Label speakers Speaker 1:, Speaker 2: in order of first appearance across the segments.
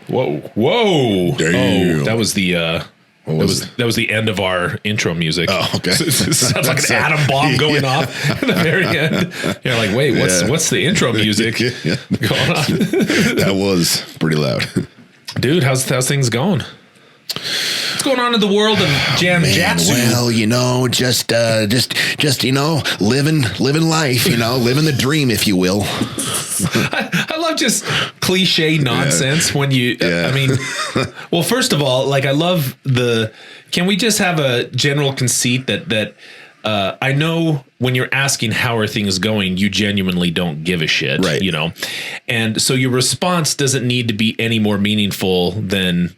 Speaker 1: Whoa.
Speaker 2: Damn.
Speaker 1: Oh, that was the that was the end of our intro music.
Speaker 2: Oh, okay.
Speaker 1: So it sounds like an atom bomb going off at the very end. You're like, wait, what's the intro music going on?
Speaker 2: That was pretty loud.
Speaker 1: Dude, how's things going? What's going on in the world of Jam-Jatsu?
Speaker 2: Well, just living life, living the dream, if you will.
Speaker 1: I love just cliche nonsense when you, I mean, well, first of all, like I love can we just have a general conceit that I know when you're asking how are things going, you genuinely don't give a shit,
Speaker 2: right?
Speaker 1: And so your response doesn't need to be any more meaningful than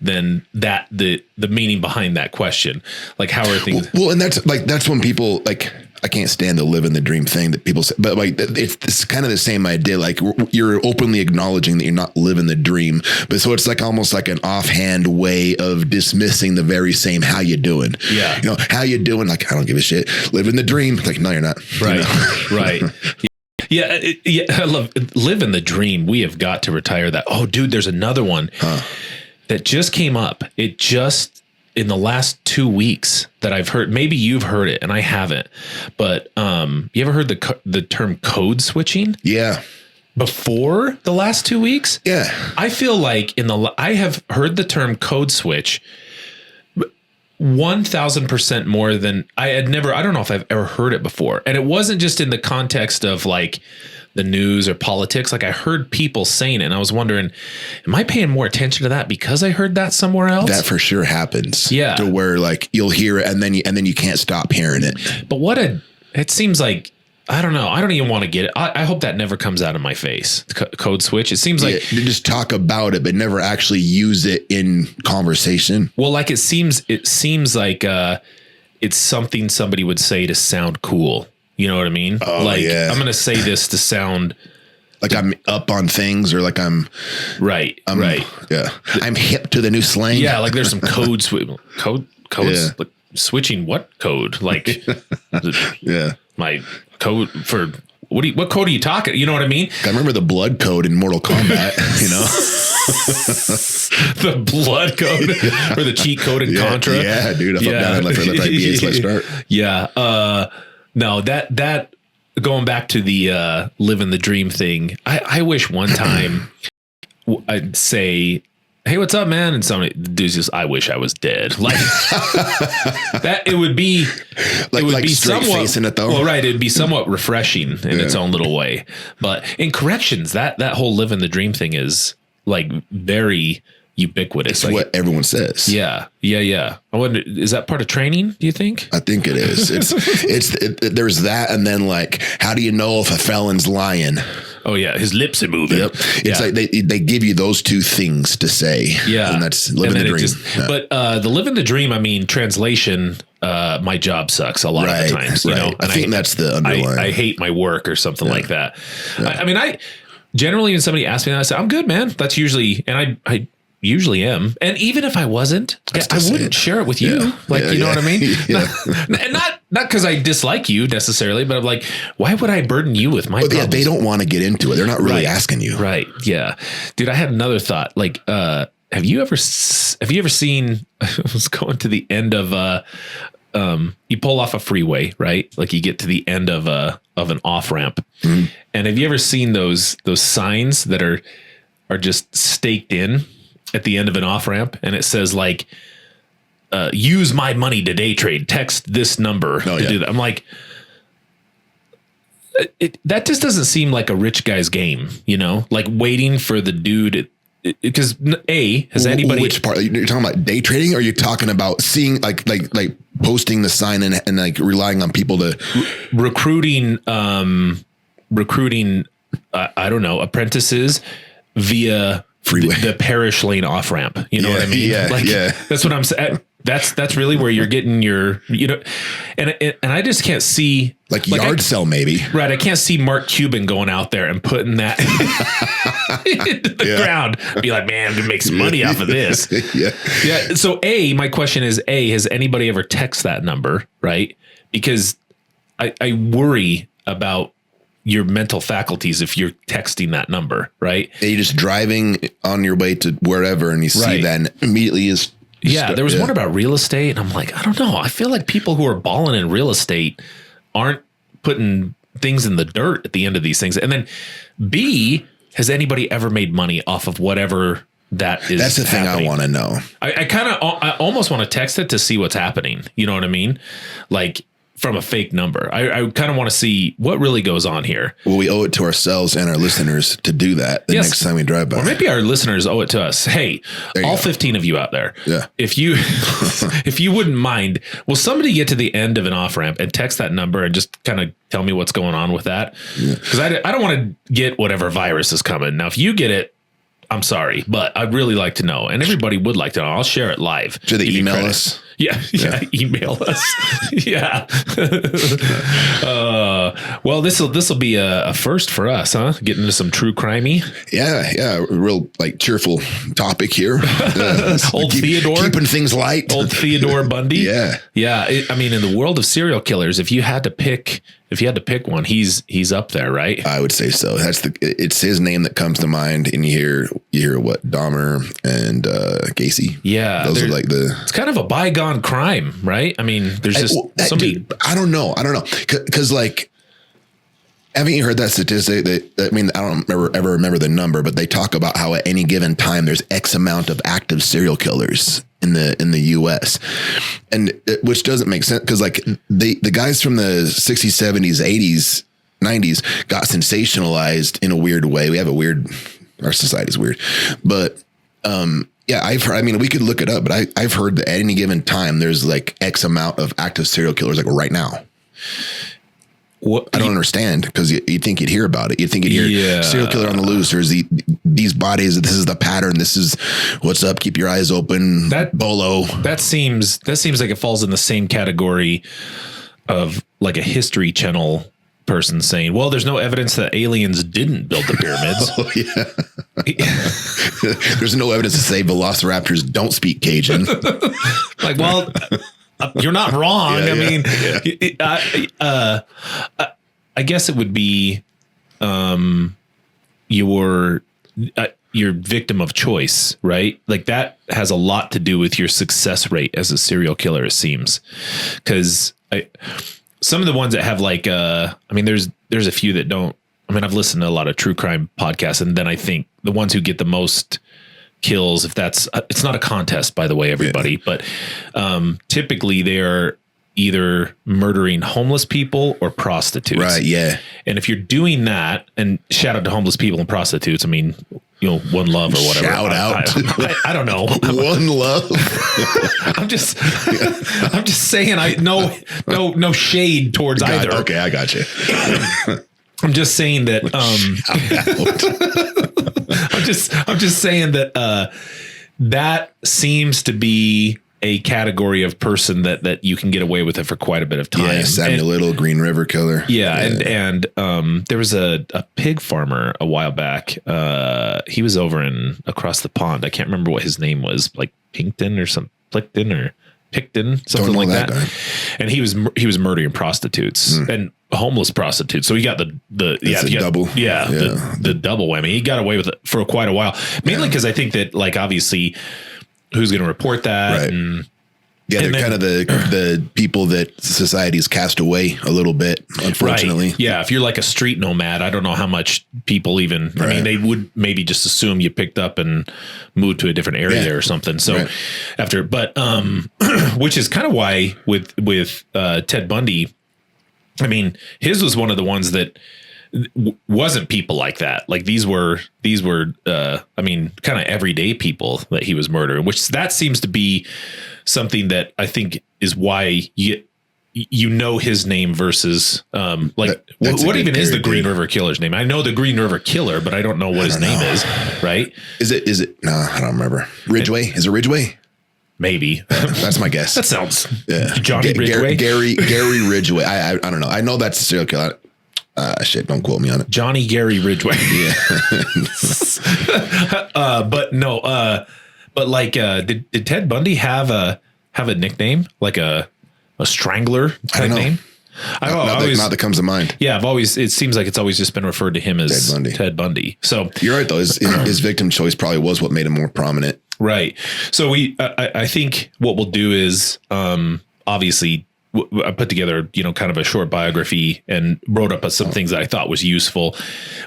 Speaker 1: that the meaning behind that question. Like, how are things?
Speaker 2: Well, and that's when people like. I can't stand the live in the dream thing that people say, but like it's kind of the same idea. Like you're openly acknowledging that you're not living the dream, but so it's like almost like an offhand way of dismissing the very same "how you doing?"
Speaker 1: Yeah,
Speaker 2: how you doing? Like I don't give a shit. Living the dream. Like no, you're not.
Speaker 1: Right, right. Yeah, I love live in the dream. We have got to retire that. Oh, dude, there's another one that just came up. It just. In the last 2 weeks that I've heard, maybe you've heard it and I haven't, but you ever heard the term code switching?
Speaker 2: Yeah.
Speaker 1: Before the last 2 weeks?
Speaker 2: Yeah.
Speaker 1: I feel like I have heard the term code switch 1000% more than I don't know if I've ever heard it before. And it wasn't just in the context of like the news or politics. Like I heard people saying it and I was wondering, am I paying more attention to that because I heard that somewhere else?
Speaker 2: That for sure happens.
Speaker 1: Yeah.
Speaker 2: To where like you'll hear it and then you can't stop hearing it.
Speaker 1: But it seems like, I don't know. I don't even want to get it. I hope that never comes out of my face. Code switch. It seems like
Speaker 2: they just talk about it, but never actually use it in conversation.
Speaker 1: Well, like it seems like it's something somebody would say to sound cool. You know what I mean?
Speaker 2: Oh,
Speaker 1: like
Speaker 2: yeah.
Speaker 1: I'm going to say this to sound
Speaker 2: like I'm up on things or like I'm
Speaker 1: right.
Speaker 2: Yeah. I'm hip to the new slang.
Speaker 1: Yeah. Like there's some codes, codes,
Speaker 2: Yeah.
Speaker 1: like switching what code? Like,
Speaker 2: yeah,
Speaker 1: my code for what code are you talking? You know what I mean?
Speaker 2: I remember the blood code in Mortal Kombat,
Speaker 1: the blood code or the cheat code in Contra.
Speaker 2: Yeah, dude. I thought that left B8 let's start.
Speaker 1: Yeah. No, that going back to the living the dream thing. I wish one time I'd say, "Hey, what's up, man?" And somebody dude's just, "I wish I was dead." Like that, it would be
Speaker 2: straight
Speaker 1: somewhat
Speaker 2: facing it though.
Speaker 1: Well, right, it'd be somewhat refreshing in its own little way. But in corrections, that whole living the dream thing is like very ubiquitous.
Speaker 2: It's
Speaker 1: like,
Speaker 2: what everyone says.
Speaker 1: Yeah. I wonder, is that part of training? Do you think?
Speaker 2: I think it is. There's that, and then like, how do you know if a felon's lying?
Speaker 1: Oh yeah, his lips are moving.
Speaker 2: Yep. It's like they give you those two things to say.
Speaker 1: Yeah,
Speaker 2: and that's living the dream.
Speaker 1: But the living the dream, I mean, translation. My job sucks a lot of the times. You know,
Speaker 2: I think that's the underlying.
Speaker 1: I hate my work or something like that. Yeah. I mean, I generally when somebody asks me that, I say, "I'm good, man." That's usually, and I usually am. And even if I wasn't, I wouldn't share it with you.
Speaker 2: Yeah.
Speaker 1: Like, you know what I mean?
Speaker 2: Yeah.
Speaker 1: And not because I dislike you necessarily, but I'm like, why would I burden you with my problems?
Speaker 2: Yeah, they don't want to get into it. They're not really asking you.
Speaker 1: Right. Yeah. Dude, I had another thought. Like, have you ever seen, I was going to the end of, you pull off a freeway, right? Like you get to the end of an off ramp. Mm-hmm. And have you ever seen those signs that are just staked in at the end of an off ramp, and it says like, use my money to day trade, text this number to do that. I'm like, that just doesn't seem like a rich guy's game, you know, like waiting for the dude. Because has anybody,
Speaker 2: which part you're talking about day trading, or are you talking about seeing like posting the sign and like relying on people to
Speaker 1: recruiting, I don't know, apprentices via freeway, the parish lane off ramp. You know what I mean?
Speaker 2: Yeah,
Speaker 1: like, that's what I'm saying. That's really where you're getting your, you know, and I just can't see
Speaker 2: like yard sale maybe.
Speaker 1: Right. I can't see Mark Cuban going out there and putting that into the ground. Be like, man, we make some money off of this. Yeah. So my question is, has anybody ever text that number? Right. Because I worry about your mental faculties if you're texting that number, right?
Speaker 2: You're just driving on your way to wherever and you see that and immediately is.
Speaker 1: Yeah, there was one about real estate, and I'm like, I don't know. I feel like people who are balling in real estate aren't putting things in the dirt at the end of these things. And then B, has anybody ever made money off of whatever that is?
Speaker 2: That's the thing I want to know.
Speaker 1: I almost want to text it to see what's happening. You know what I mean? Like from a fake number. I kind of want to see what really goes on here.
Speaker 2: Well, we owe it to ourselves and our listeners to do that the next time we drive by.
Speaker 1: Or maybe our listeners owe it to us. Hey, all 15 of you out there.
Speaker 2: Yeah.
Speaker 1: If you if you wouldn't mind, will somebody get to the end of an off ramp and text that number and just kind of tell me what's going on with that? Because I don't want to get whatever virus is coming. Now, if you get it, I'm sorry, but I'd really like to know. And everybody would like to know. I'll share it live.
Speaker 2: Should they email us?
Speaker 1: Yeah, email us. Yeah. Well, this will be a first for us, huh? Getting into some true crimey.
Speaker 2: Yeah, real like cheerful topic here.
Speaker 1: Old Theodore,
Speaker 2: keeping things light.
Speaker 1: Old Theodore Bundy.
Speaker 2: Yeah.
Speaker 1: I mean, in the world of serial killers, if you had to pick one, he's up there, right?
Speaker 2: I would say so. It's his name that comes to mind, and you hear what Dahmer and Gacy.
Speaker 1: Yeah,
Speaker 2: those are like it's
Speaker 1: kind of a bygone crime, right? I mean, there's just somebody.
Speaker 2: I don't know, because like, haven't you heard that statistic? I mean, I don't ever remember the number, but they talk about how at any given time there's X amount of active serial killers in the U.S. and which doesn't make sense because like the guys from the 60s, 70s, 80s, 90s got sensationalized in a weird way. Our society's weird, but yeah, I've heard. I mean, we could look it up, but I've heard that at any given time there's like X amount of active serial killers, like right now. I don't understand because you'd think you'd hear about it. You'd think you'd hear serial killer on the loose, or these bodies. This is the pattern. This is what's up. Keep your eyes open. That bolo.
Speaker 1: That seems like it falls in the same category of like a History Channel person saying, "Well, there's no evidence that aliens didn't build the pyramids."
Speaker 2: Oh, yeah. There's no evidence to say velociraptors don't speak Cajun.
Speaker 1: Like, well. You're not wrong. I guess it would be your victim of choice, right? Like that has a lot to do with your success rate as a serial killer, it seems. Because some of the ones that have like, I mean, there's a few that don't. I mean, I've listened to a lot of true crime podcasts, and then I think the ones who get the most kills, if that's it's not a contest, by the way, everybody, but typically they are either murdering homeless people or prostitutes,
Speaker 2: right? Yeah.
Speaker 1: And if you're doing that, and shout out to homeless people and prostitutes, I mean, one love or whatever.
Speaker 2: Shout out.
Speaker 1: I don't know.
Speaker 2: One love.
Speaker 1: I'm just saying, no shade towards either.
Speaker 2: Okay, I got you.
Speaker 1: I'm just saying that I'm just saying that that seems to be a category of person that you can get away with it for quite a bit of time.
Speaker 2: Yeah, Samuel Little, Green River Killer.
Speaker 1: Yeah, and there was a pig farmer a while back. He was over across the pond. I can't remember what his name was, like Picton, something like that. And he was murdering prostitutes and homeless prostitutes. So he got the double. The double whammy. He got away with it for quite a while, mainly because I think that, like, obviously who's going to report that?
Speaker 2: Right. And they're kind of the people that society's cast away a little bit, unfortunately.
Speaker 1: Right. Yeah. If you're like a street nomad, I don't know how much people even, I mean, they would maybe just assume you picked up and moved to a different area or something. So which is kind of why with Ted Bundy, I mean, his was one of the ones that wasn't people like that. Like these were I mean, kind of everyday people that he was murdering, which that seems to be something that I think is why you know his name versus what even is the Green River Killer's name? I know the Green River Killer, but I don't know what his name is. Right?
Speaker 2: Is it? No, I don't remember. Ridgway? Is it Ridgway?
Speaker 1: Maybe.
Speaker 2: That's my guess.
Speaker 1: That sounds Johnny Ridgway.
Speaker 2: Gary Ridgway. I don't know. I know that's a serial killer. Shit, don't quote me on it.
Speaker 1: Johnny Gary Ridgway.
Speaker 2: Yeah.
Speaker 1: But no, but like did Ted Bundy have a nickname, like a strangler type name?
Speaker 2: Not that comes to mind.
Speaker 1: Yeah, it seems like it's always just been referred to him as Ted Bundy. So
Speaker 2: you're right, though. His victim choice probably was what made him more prominent.
Speaker 1: Right. So I think what we'll do is, obviously I put together, kind of a short biography and wrote up some things that I thought was useful.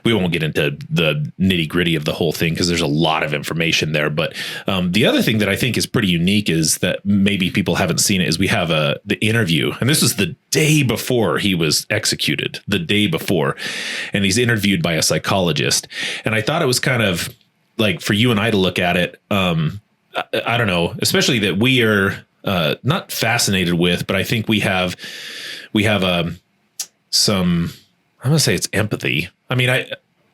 Speaker 1: We won't get into the nitty gritty of the whole thing because there's a lot of information there. But the other thing that I think is pretty unique is that maybe people haven't seen it is we have the interview. And this was the day before he was executed, the day before. And he's interviewed by a psychologist. And I thought it was kind of like for you and I to look at it. I don't know, especially that we are not fascinated with, but I think we have some, I'm going to say it's empathy. I mean, I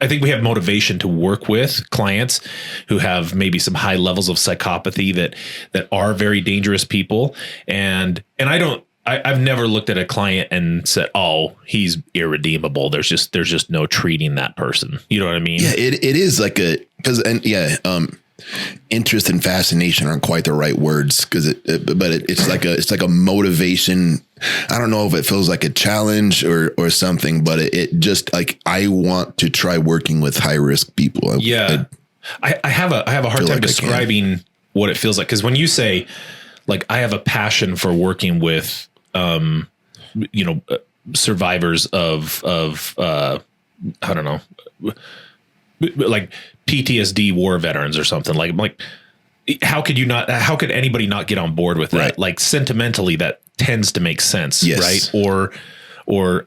Speaker 1: think we have motivation to work with clients who have maybe some high levels of psychopathy that are very dangerous people. And I've never looked at a client and said, oh, he's irredeemable. There's just no treating that person. You know what I mean?
Speaker 2: Yeah, it is like interest and fascination aren't quite the right words it's like a motivation. I don't know if it feels like a challenge or something, but it just like, I want to try working with high risk people.
Speaker 1: I have a hard time describing what it feels like. Cause when you say like, I have a passion for working with, survivors of I don't know, like PTSD war veterans or something like how could anybody not get on board with that?
Speaker 2: Right.
Speaker 1: Like sentimentally that tends to make sense.
Speaker 2: Yes.
Speaker 1: Right. Or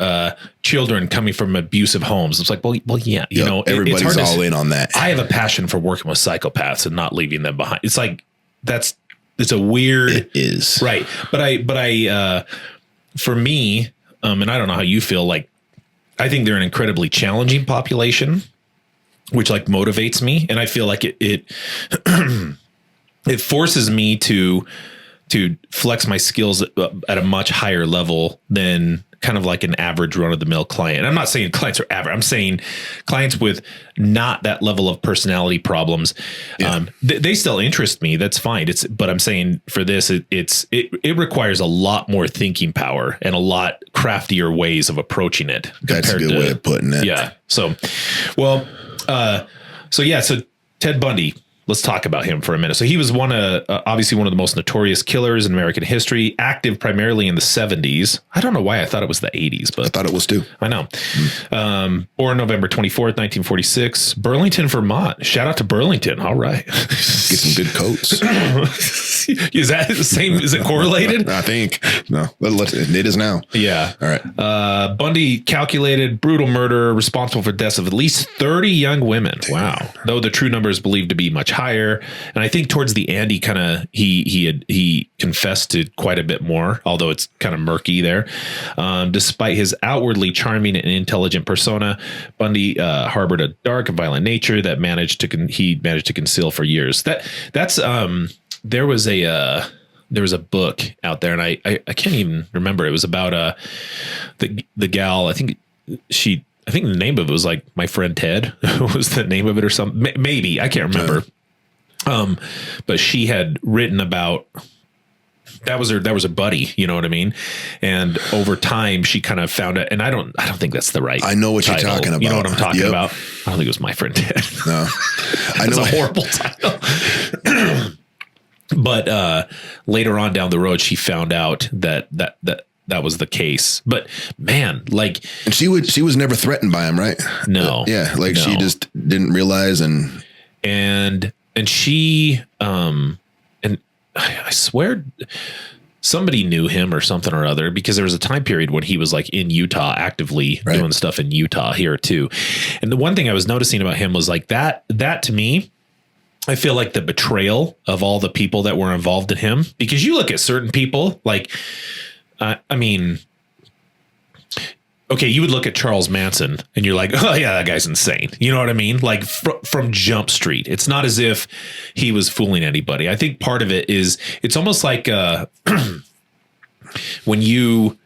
Speaker 1: children coming from abusive homes. It's like, well, yeah,
Speaker 2: everybody's all in on that.
Speaker 1: I have a passion for working with psychopaths and not leaving them behind. It's like, it's a weird,
Speaker 2: it is.
Speaker 1: Right. But I for me, and I don't know how you feel, like, I think they're an incredibly challenging population, which like motivates me. And I feel like it forces me to flex my skills at a much higher level than kind of like an average run of the mill client. And I'm not saying clients are average. I'm saying clients with not that level of personality problems. Yeah. They still interest me. That's fine. But I'm saying for this, it requires a lot more thinking power and a lot craftier ways of approaching it.
Speaker 2: That's a good way of putting it.
Speaker 1: Yeah. So Ted Bundy, let's talk about him for a minute. So he was obviously one of the most notorious killers in American history, active primarily in the 70s. I don't know why I thought it was the 80s, but
Speaker 2: I thought it was too.
Speaker 1: I know. Born November 24th, 1946, Burlington, Vermont. Shout out to Burlington. All right.
Speaker 2: Get some good coats.
Speaker 1: Is that the same? Is it correlated?
Speaker 2: I think. No, it is now.
Speaker 1: Yeah.
Speaker 2: All right.
Speaker 1: Bundy calculated brutal murder responsible for deaths of at least 30 young women. Damn. Wow. Though the true number is believed to be much higher. And I think towards the end, he confessed to quite a bit more, although it's kind of murky there. Despite his outwardly charming and intelligent persona, Bundy harbored a dark and violent nature that he managed to conceal for years. There was a book out there, and I can't even remember. It was about the gal. I think the name of it was like My Friend Ted was the name of it or something. Maybe I can't remember. But she had written about that was her buddy, you know what I mean? And over time she kind of found it, and I don't think that's the right.
Speaker 2: I know what
Speaker 1: title.
Speaker 2: You're talking about.
Speaker 1: You know what I'm talking about? I don't think it was My Friend Ted.
Speaker 2: No. I know.
Speaker 1: It's a horrible title. But later on down the road, she found out that was the case. But man, like,
Speaker 2: and she was never threatened by him, right?
Speaker 1: No.
Speaker 2: Yeah, like she just didn't realize, and she and I swear somebody knew him or something or other, because there was a time period when he was like in Utah actively doing stuff in Utah here too. And the one thing I was noticing about him was like that to me, I feel like the betrayal of all the people that were involved in him, because you look at certain people like, I mean, okay, you would look at Charles Manson and you're like, oh yeah, that guy's insane. You know what I mean? Like from Jump Street, it's not as if he was fooling anybody. I think part of it is, it's almost like when you,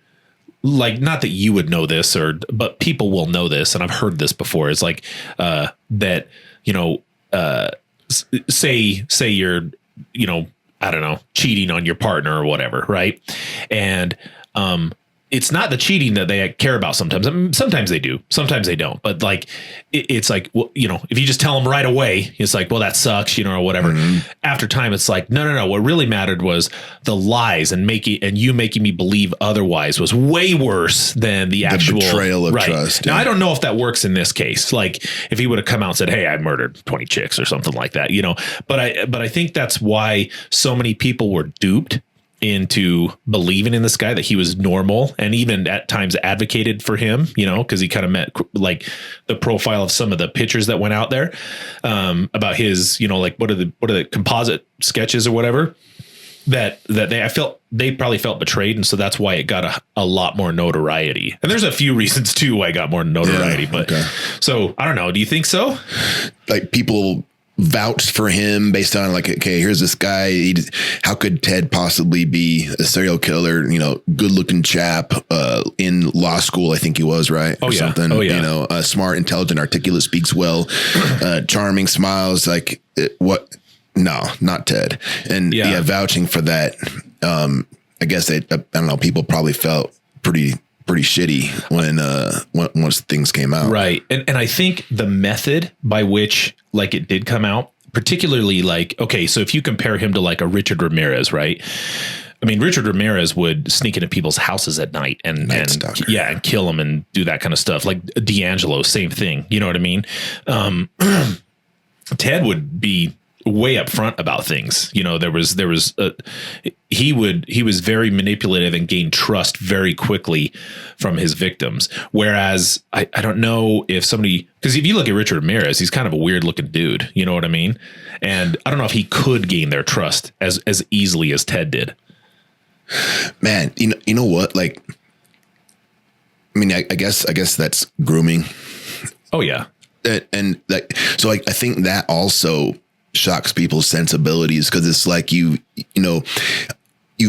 Speaker 2: like, not that you would know this, but people will know this, and I've heard this before. It's like that, you know, say you're, you know, I don't know, cheating on your partner or whatever, right? And
Speaker 1: it's not the cheating that they care about sometimes. I mean, sometimes they do, sometimes they don't. But like, it's like, well, you know, if you just tell them right away, it's like, well, that sucks, you know, or whatever. After time, it's like, no. What really mattered was the lies and you making me believe otherwise was way worse than the actual
Speaker 2: betrayal of trust.
Speaker 1: Now, I don't know if that works in this case. Like if he would have come out and said, hey, I murdered 20 chicks or something like that, you know, but I think that's why so many people were duped into believing in this guy, that he was normal, and even at times advocated for him, you know, because he kind of met like the profile of some of the pictures that went out there about his, you know, like what are the composite sketches or whatever that they probably felt betrayed, and so that's why it got a lot more notoriety. And there's a few reasons too why it got more notoriety, but so I don't know. Do you think so?
Speaker 2: Like people vouched for him based on like, okay, here's this guy. How could Ted possibly be a serial killer? You know, good looking chap in law school, I think he was, right?
Speaker 1: Oh,
Speaker 2: or
Speaker 1: yeah.
Speaker 2: something.
Speaker 1: Oh, yeah.
Speaker 2: You know, smart, intelligent, articulate, speaks well, charming, smiles. Like what? No, not Ted. And yeah, vouching for that. I guess I don't know. People probably felt pretty shitty when once things came out.
Speaker 1: Right. And I think the method by which like it did come out, particularly like, okay, so if you compare him to like a Richard Ramirez, right? I mean, Richard Ramirez would sneak into people's houses at night and kill them and do that kind of stuff. Like D'Angelo, same thing. You know what I mean? Ted would be way up front about things. You know, he was very manipulative and gained trust very quickly from his victims. Whereas I don't know if somebody, because if you look at Richard Ramirez, he's kind of a weird looking dude. You know what I mean? And I don't know if he could gain their trust as easily as Ted did.
Speaker 2: Man, you know what? Like, I mean, I guess that's grooming.
Speaker 1: Oh yeah.
Speaker 2: And like, so I think that also shocks people's sensibilities, because it's like you've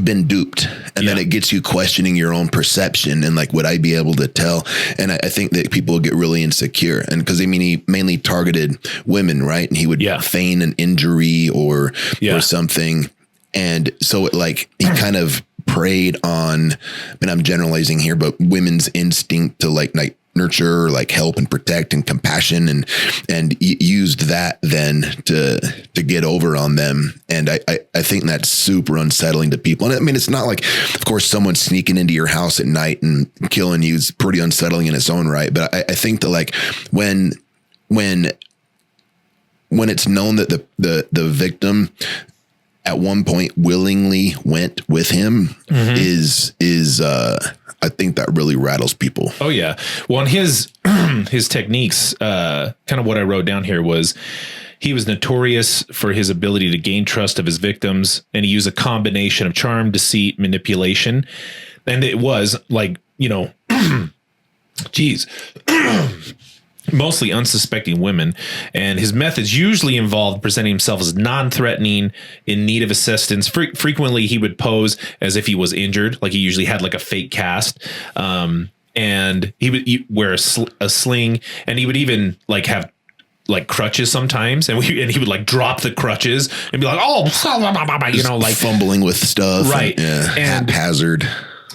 Speaker 2: been duped, and then it gets you questioning your own perception and like, would I be able to tell? And I think that people get really insecure, and because I mean he mainly targeted women, right? And he would feign an injury or something, and so it like he kind of preyed on, and I'm generalizing here, but women's instinct to like nurture, like help and protect and compassion, and used that then to get over on them. And I think that's super unsettling to people. And I mean, it's not like, of course, someone sneaking into your house at night and killing you is pretty unsettling in its own right. But I think that like when it's known that the victim at one point willingly went with him is I think that really rattles people.
Speaker 1: Oh yeah. Well, and his techniques, kind of what I wrote down here was he was notorious for his ability to gain trust of his victims, and he used a combination of charm, deceit, manipulation. And it was like, you know, geez, mostly unsuspecting women. And his methods usually involved presenting himself as non-threatening, in need of assistance. Frequently, he would pose as if he was injured, like he usually had like a fake cast. And he would wear a sling, and he would even like have like crutches sometimes, and he would like drop the crutches and be like, oh, you know, like
Speaker 2: fumbling with stuff,
Speaker 1: right?
Speaker 2: And haphazard.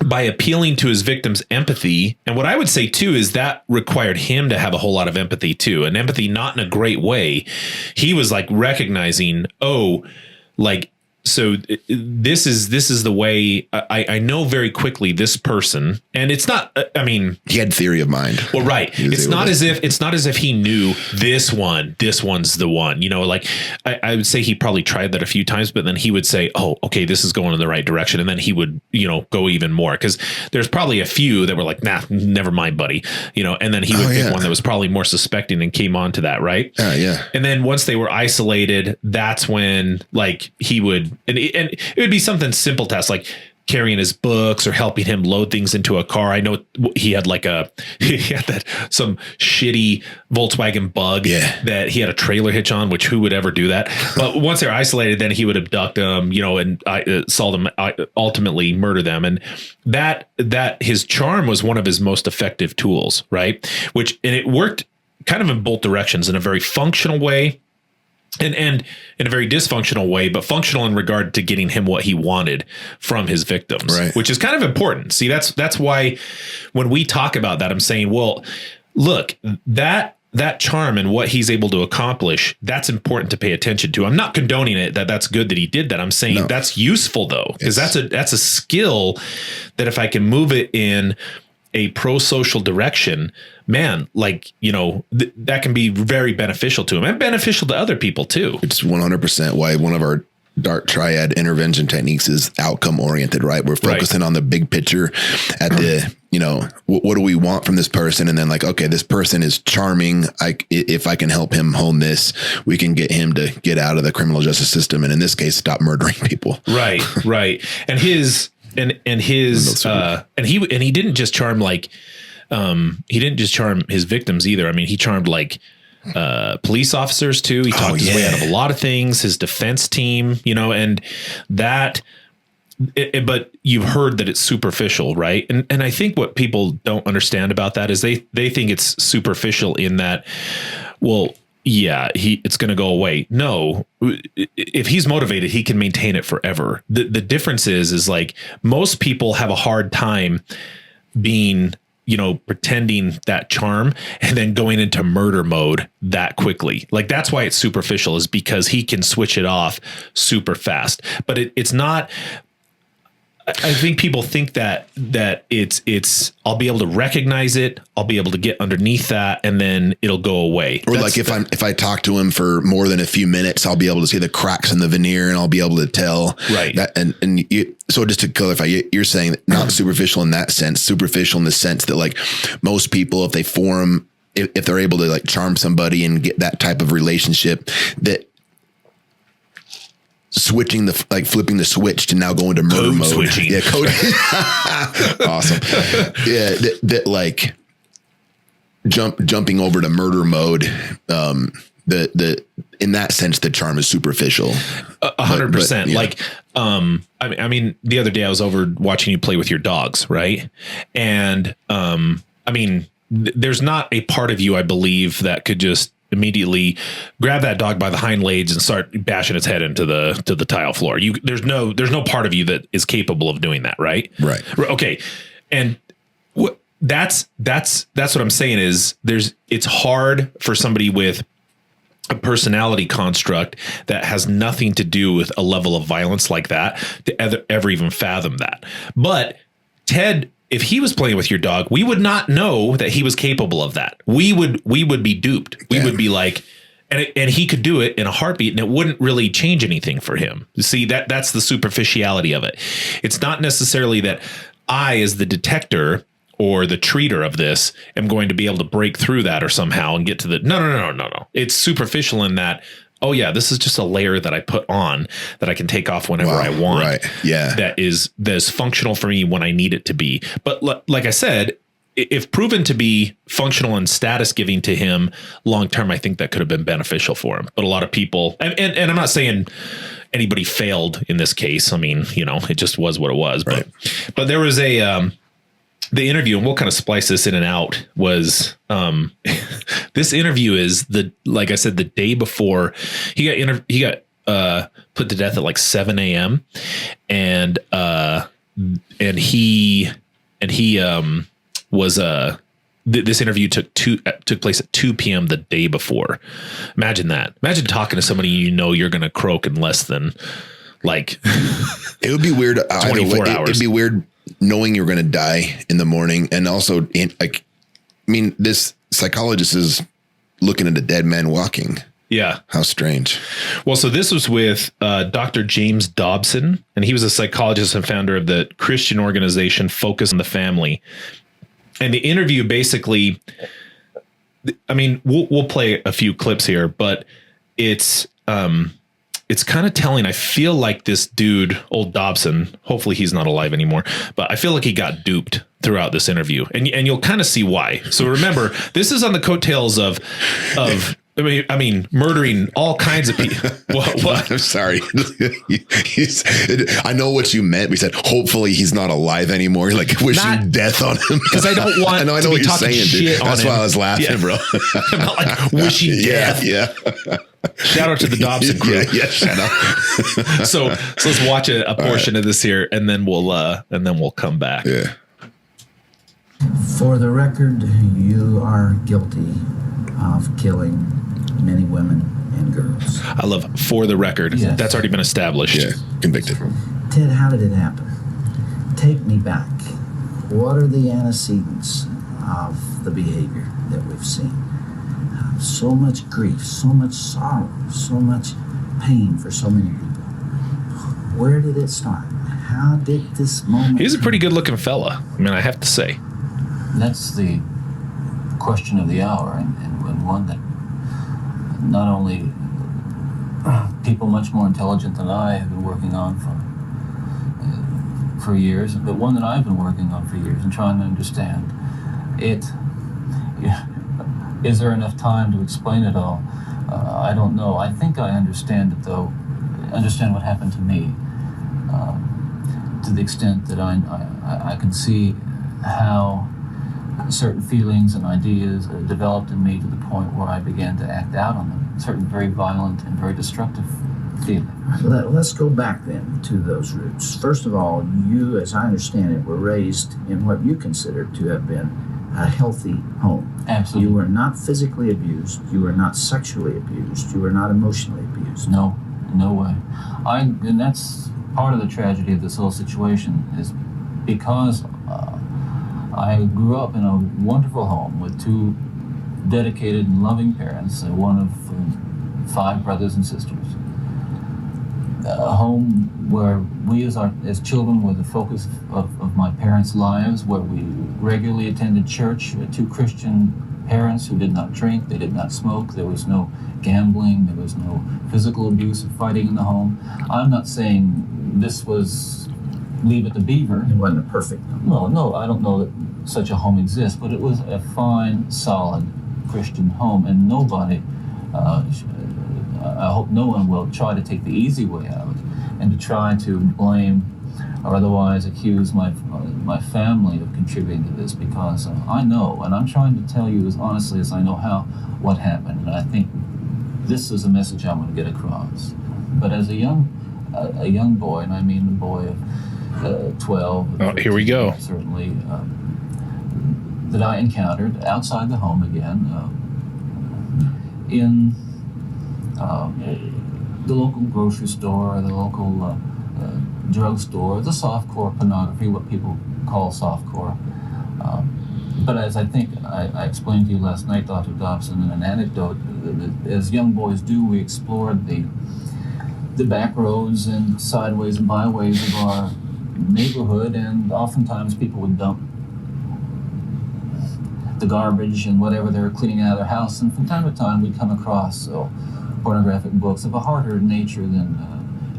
Speaker 1: By appealing to his victim's empathy. And what I would say too is that required him to have a whole lot of empathy too, and empathy not in a great way. He was like recognizing, oh, like, so this is the way I know very quickly this person, and it's not, I mean,
Speaker 2: he had theory of mind.
Speaker 1: Well, right. It's not as if he knew this one's the one, you know, like I would say he probably tried that a few times, but then he would say, oh, okay, this is going in the right direction. And then he would, you know, go even more, because there's probably a few that were like, nah, never mind, buddy, you know, and then he would pick one that was probably more suspecting and came on to that. Right.
Speaker 2: Yeah.
Speaker 1: And then once they were isolated, that's when like he would, and it would be something simple tasks like carrying his books or helping him load things into a car. I know he had like some shitty Volkswagen Bug that he had a trailer hitch on, which who would ever do that? But once they're isolated, then he would abduct them, you know, and ultimately murder them. And that his charm was one of his most effective tools, right? And it worked kind of in both directions, in a very functional way and in a very dysfunctional way, but functional in regard to getting him what he wanted from his victims,
Speaker 2: Right.
Speaker 1: which is kind of important. See, that's why when we talk about that, I'm saying, well, look, that charm and what he's able to accomplish, that's important to pay attention to. I'm not condoning it, that's good that he did that. I'm saying that's useful though, because that's a skill that if I can move it in a pro-social direction, man, like, that can be very beneficial to him and beneficial to other people too.
Speaker 2: It's 100% why one of our dark triad intervention techniques is outcome oriented, right? We're focusing on the big picture at the, what do we want from this person? And then like, okay, this person is charming. If I can help him hone this, we can get him to get out of the criminal justice system. And in this case, stop murdering people.
Speaker 1: Right. And his, and he didn't just charm he didn't just charm his victims either. I mean, he charmed police officers too. He talked his way out of a lot of things, his defense team, and that, but you've heard that it's superficial, right? And I think what people don't understand about that is they think it's superficial in that, well, yeah, it's going to go away. No, if he's motivated, he can maintain it forever. The difference is like most people have a hard time being, pretending that charm and then going into murder mode that quickly. Like that's why it's superficial, is because he can switch it off super fast. But it's not. I think people think that it's I'll be able to recognize it, I'll be able to get underneath that, and then it'll go away.
Speaker 2: Or like if I talk to him for more than a few minutes, I'll be able to see the cracks in the veneer, and I'll be able to tell.
Speaker 1: Right.
Speaker 2: That, so just to clarify, you're saying not superficial in that sense, superficial in the sense that like most people, if they form, if they're able to like charm somebody and get that type of relationship, that flipping the switch to now go into murder mode.
Speaker 1: Switching.
Speaker 2: Yeah, code. Awesome. Yeah, that like jumping over to murder mode. In that sense, the charm is superficial.
Speaker 1: 100%.
Speaker 2: Yeah.
Speaker 1: Like, I mean, the other day I was over watching you play with your dogs, right? And there's not a part of you, I believe, that could just immediately grab that dog by the hind legs and start bashing its head into the tile floor. There's no part of you that is capable of doing that, right?
Speaker 2: Right.
Speaker 1: Okay. And that's what I'm saying is it's hard for somebody with a personality construct that has nothing to do with a level of violence like that to ever even fathom that. But Ted, if he was playing with your dog, we would not know that he was capable of that. We would be duped. We would be like, and he could do it in a heartbeat, and it wouldn't really change anything for him. You see, that's the superficiality of it. It's not necessarily that I, as the detector or the treater of this, am going to be able to break through that or somehow and get to the no. It's superficial in that, oh yeah, this is just a layer that I put on that I can take off whenever I want.
Speaker 2: Right. Yeah.
Speaker 1: That is functional for me when I need it to be. But like I said, if proven to be functional and status giving to him long term, I think that could have been beneficial for him. But a lot of people, and I'm not saying anybody failed in this case. I mean, it just was what it was. Right. But there was the interview, and we'll kind of splice this in and out, was this interview is like I said, the day before he got put to death at like 7 a.m. And he was this interview took place at 2 p.m. the day before. Imagine that. Imagine talking to somebody you're going to croak in less than like
Speaker 2: it would be weird.
Speaker 1: 24 hours.
Speaker 2: It'd be weird knowing you're going to die in the morning. And also this psychologist is looking at a dead man walking.
Speaker 1: Yeah.
Speaker 2: How strange.
Speaker 1: Well, so this was with Dr. James Dobson, and he was a psychologist and founder of the Christian organization Focus on the Family. And the interview basically, I mean, we'll play a few clips here, but it's kind of telling. I feel like this dude, old Dobson, hopefully he's not alive anymore, but I feel like he got duped throughout this interview, and you'll kind of see why. So remember, this is on the coattails of I mean, murdering all kinds of people. What?
Speaker 2: I'm sorry. I know what you meant. We said, hopefully he's not alive anymore. Like wishing death on him.
Speaker 1: Because I don't want
Speaker 2: I know
Speaker 1: to
Speaker 2: what
Speaker 1: be
Speaker 2: you're
Speaker 1: talking
Speaker 2: saying,
Speaker 1: shit
Speaker 2: dude.
Speaker 1: on
Speaker 2: That's
Speaker 1: him.
Speaker 2: why I was laughing, bro.
Speaker 1: I'm not like wishing death.
Speaker 2: Yeah.
Speaker 1: Shout out to the Dobson crew.
Speaker 2: Yeah, shut up.
Speaker 1: So let's watch a portion of this here, and then we'll come back.
Speaker 2: Yeah.
Speaker 3: For the record, you are guilty of killing many women and girls.
Speaker 1: I love for the record.
Speaker 3: Yes.
Speaker 1: That's already been established.
Speaker 2: Yeah. Convicted.
Speaker 3: Ted, how did it happen? Take me back. What are the antecedents of the behavior that we've seen? So much grief, so much sorrow, so much pain for so many people. Where did it start? How did this moment
Speaker 1: He's a pretty good looking fella. I mean, I have to say.
Speaker 4: That's the question of the hour, and one that not only people much more intelligent than I have been working on for years, but one that I've been working on for years and trying to understand. Is there enough time to explain it all? I don't know. I think I understand it, though. Understand what happened to me, to the extent that I can see how certain feelings and ideas developed in me to the point where I began to act out on them. Certain very violent and very destructive feelings.
Speaker 3: Let's go back then to those roots. First of all, you, as I understand it, were raised in what you consider to have been a healthy home.
Speaker 4: Absolutely.
Speaker 3: You were not physically abused. You were not sexually abused. You were not emotionally abused.
Speaker 4: No way. And that's part of the tragedy of this whole situation, is because I grew up in a wonderful home with two dedicated and loving parents, one of 5 brothers and sisters. A home where we as children were the focus of my parents' lives, where we regularly attended church, 2 Christian parents who did not drink, they did not smoke, there was no gambling, there was no physical abuse or fighting in the home. I'm not saying this was Leave It to Beaver.
Speaker 3: It wasn't a perfect home.
Speaker 4: No, I don't know that such a home exists, but it was a fine, solid Christian home, and nobody, I hope no one will try to take the easy way out and to try to blame or otherwise accuse my family of contributing to this, because I know, and I'm trying to tell you as honestly as I know what happened, and I think this is a message I want to get across. But as a young boy, and I mean the boy of 12.
Speaker 1: Oh, here we go.
Speaker 4: Certainly, that I encountered outside the home again, in the local grocery store, the local drugstore, the softcore pornography, what people call softcore. But as I think I explained to you last night, Dr. Dobson, in an anecdote, as young boys do, we explored the back roads and sideways and byways of our neighborhood, and oftentimes people would dump the garbage and whatever they were cleaning out of their house, and from time to time we'd come across pornographic books of a harder nature than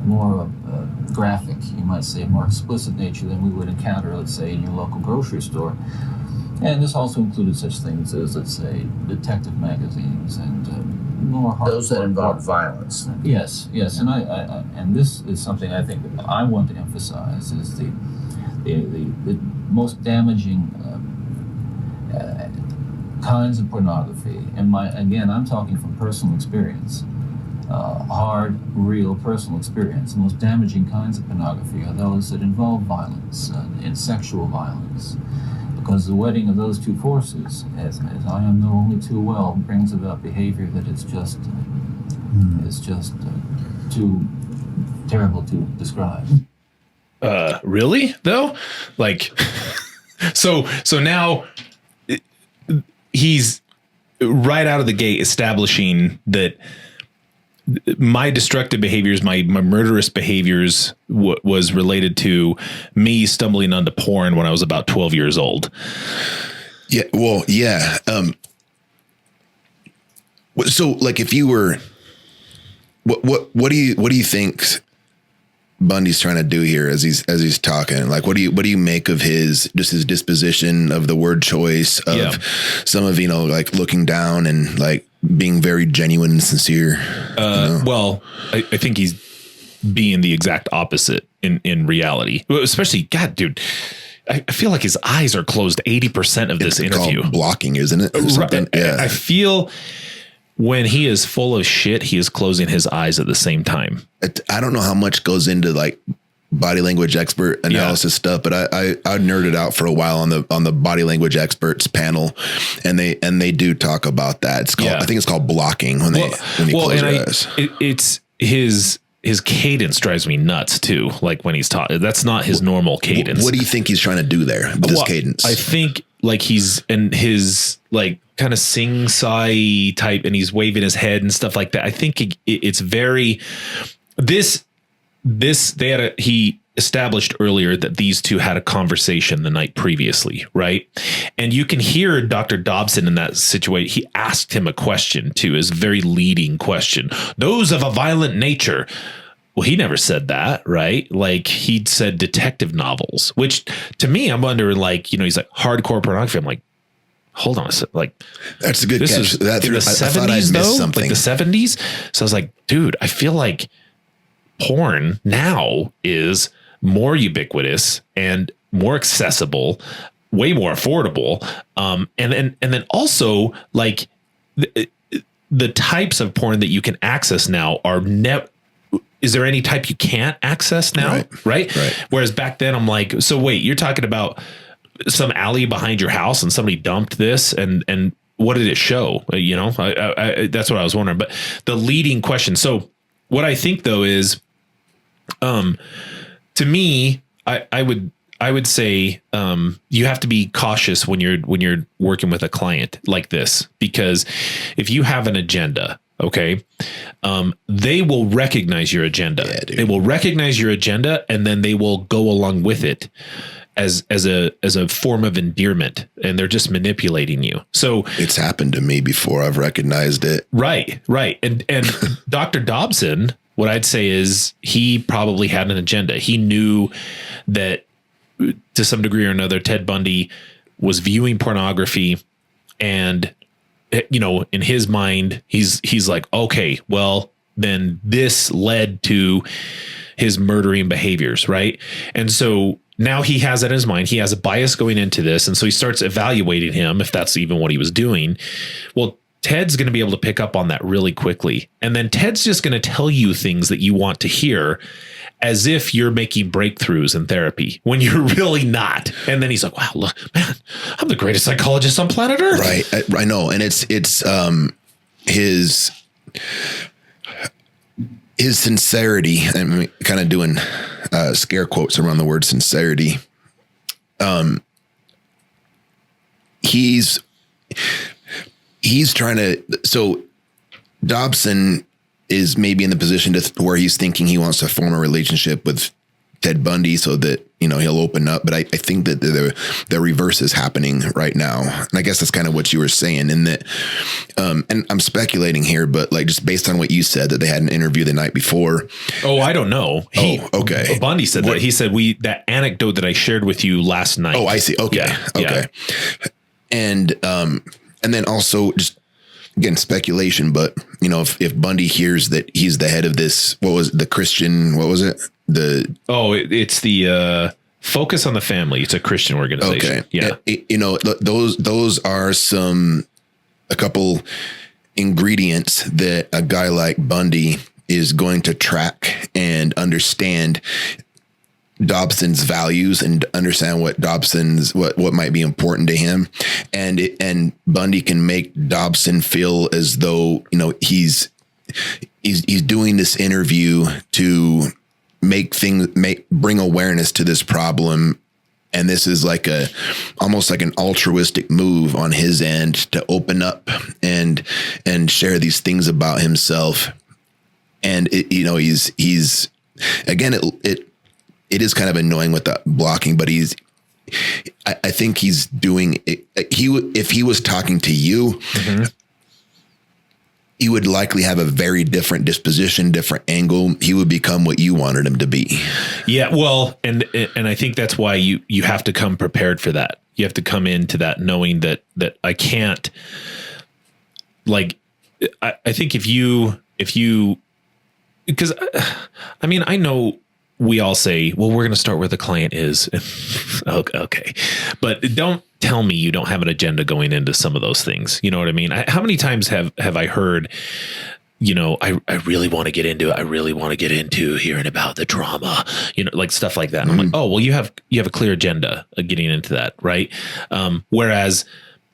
Speaker 4: more graphic, you might say, more explicit nature than we would encounter, let's say, in your local grocery store. And this also included such things as, let's say, detective magazines and more hard.
Speaker 3: Those that involve violence.
Speaker 4: Yes, and I and this is something I think that I want to emphasize, is the most damaging kinds of pornography. And again, I'm talking from personal experience, hard, real personal experience. The most damaging kinds of pornography are those that involve violence and sexual violence. Because the wedding of those two forces, as I know only too well, brings about behavior that is just too terrible to describe.
Speaker 1: Really though? Like, so now he's right out of the gate establishing that my destructive behaviors, my murderous behaviors was related to me stumbling onto porn when I was about 12 years old.
Speaker 2: Yeah. Well, yeah. So like if you were, what do you think Bundy's trying to do here as he's talking? Like, what do you make of his disposition, of the word choice, of some of, like looking down and like being very genuine and sincere.
Speaker 1: Well, I think he's being the exact opposite in reality, especially God, dude. I feel like his eyes are closed 80% of this interview.
Speaker 2: Called blocking, isn't it? Or something? Yeah.
Speaker 1: I feel when he is full of shit, he is closing his eyes at the same time.
Speaker 2: I don't know how much goes into like body language expert analysis stuff, but I nerded out for a while on the body language experts panel, and they do talk about that. It's called, I think it's called blocking when they close their eyes.
Speaker 1: It's his cadence drives me nuts too. Like when he's talking, that's not his normal cadence.
Speaker 2: What do you think he's trying to do there with his cadence?
Speaker 1: I think like he's in his like kind of sing-sigh type, and he's waving his head and stuff like that. I think it's very he established earlier that these two had a conversation the night previously, right? And you can hear Dr. Dobson in that situation. He asked him a question too, his very leading question. Those of a violent nature. Well, he never said that, right? Like he'd said detective novels, which to me, I'm wondering like, he's like hardcore pornography. I'm like, hold on a second. Like
Speaker 2: that's a good catch.
Speaker 1: Is in the 70s though, something. Like the 70s. So I was like, dude, I feel like porn now is more ubiquitous and more accessible, way more affordable. And then also like the types of porn that you can access now are is there any type you can't access now? Right. Whereas back then I'm like, so wait, you're talking about some alley behind your house and somebody dumped this and what did it show? I that's what I was wondering, but the leading question. So what I think though is, to me, I would say you have to be cautious when you're working with a client like this, because if you have an agenda, okay, they will recognize your agenda. Yeah, they will recognize your agenda, and then they will go along with it as a form of endearment, and they're just manipulating you. So
Speaker 2: it's happened to me before. I've recognized it.
Speaker 1: Right. And Dr. Dobson, what I'd say is he probably had an agenda. He knew that to some degree or another, Ted Bundy was viewing pornography, and, in his mind, he's like, okay, well, then this led to his murdering behaviors. Right. And so now he has that in his mind. He has a bias going into this. And so he starts evaluating him, if that's even what he was doing. Well, Ted's going to be able to pick up on that really quickly. And then Ted's just going to tell you things that you want to hear as if you're making breakthroughs in therapy when you're really not. And then he's like, wow, look, man, I'm the greatest psychologist on planet Earth.
Speaker 2: Right. I know. And it's his sincerity. I'm kind of doing scare quotes around the word sincerity. He's trying to, so Dobson is maybe in the position where he's thinking he wants to form a relationship with Ted Bundy so that, he'll open up. But I think that the reverse is happening right now. And I guess that's kind of what you were saying in that, and I'm speculating here, but like just based on what you said, that they had an interview the night before.
Speaker 1: Oh, I don't know.
Speaker 2: Okay.
Speaker 1: Bundy said that. He said that anecdote that I shared with you last night.
Speaker 2: Oh, I see. Okay.
Speaker 1: Yeah.
Speaker 2: Okay. Yeah. And then also just again, speculation, but if Bundy hears that he's the head of this,
Speaker 1: it's the Focus on the Family. It's a Christian organization.
Speaker 2: Okay.
Speaker 1: Yeah.
Speaker 2: Those are a couple ingredients that a guy like Bundy is going to track and understand Dobson's values and understand what might be important to him. And Bundy can make Dobson feel as though, he's doing this interview to bring awareness to this problem. And this is like almost like an altruistic move on his end to open up and share these things about himself. And he's again, it is kind of annoying with the blocking, but I think he's doing it. If he was talking to you, mm-hmm. he would likely have a very different disposition, different angle. He would become what you wanted him to be.
Speaker 1: Yeah. Well, and I think that's why you have to come prepared for that. You have to come into that knowing that I can't, like, I think if you, because I mean, I know we all say, well, we're going to start where the client is. Okay. But don't tell me you don't have an agenda going into some of those things. You know what I mean? How many times have I heard, I really want to get into it. I really want to get into hearing about the trauma, like stuff like that. And I'm like, oh, well, you have a clear agenda of getting into that. Right. Whereas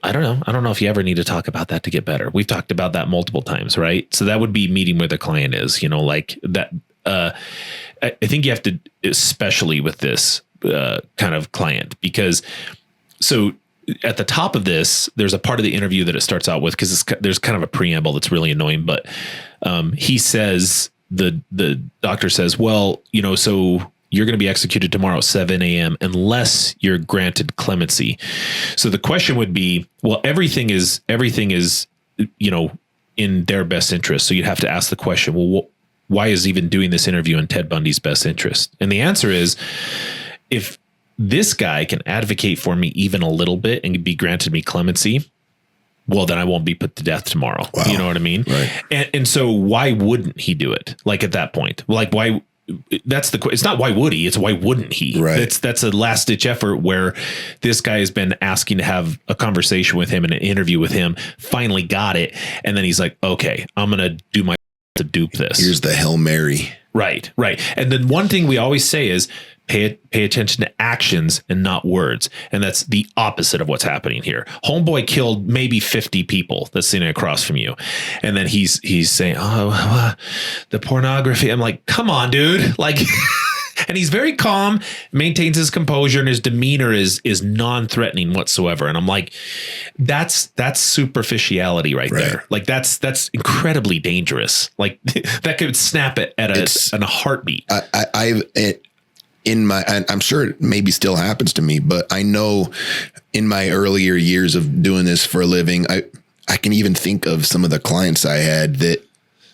Speaker 1: I don't know if you ever need to talk about that to get better. We've talked about that multiple times. Right. So that would be meeting where the client is, like that. I think you have to, especially with this kind of client, because so at the top of this, there's a part of the interview that it starts out with, because there's kind of a preamble that's really annoying. But he says, the doctor says, well, so you're going to be executed tomorrow at 7 a.m. unless you're granted clemency. So the question would be, well, everything is, in their best interest. So you'd have to ask the question, well, why is even doing this interview in Ted Bundy's best interest? And the answer is, if this guy can advocate for me even a little bit and be granted me clemency, well, then I won't be put to death tomorrow. Wow. You know what I mean?
Speaker 2: Right.
Speaker 1: And so why wouldn't he do it? Like at that point, like why? It's not why would he? It's why wouldn't he?
Speaker 2: Right.
Speaker 1: That's a last ditch effort where this guy has been asking to have a conversation with him and an interview with him. Finally got it, and then he's like, okay, I'm gonna do my to dupe this.
Speaker 2: Here's the Hail Mary.
Speaker 1: Right. And then one thing we always say is pay attention to actions and not words. And that's the opposite of what's happening here. Homeboy killed maybe 50 people that's sitting across from you. And then he's saying, oh, the pornography. I'm like, come on, dude. Like, and he's very calm, maintains his composure, and his demeanor is non-threatening whatsoever. And I'm like, that's superficiality right there. Like that's incredibly dangerous. Like that could snap it at a heartbeat.
Speaker 2: I'm sure it maybe still happens to me, but I know in my earlier years of doing this for a living, I can even think of some of the clients I had that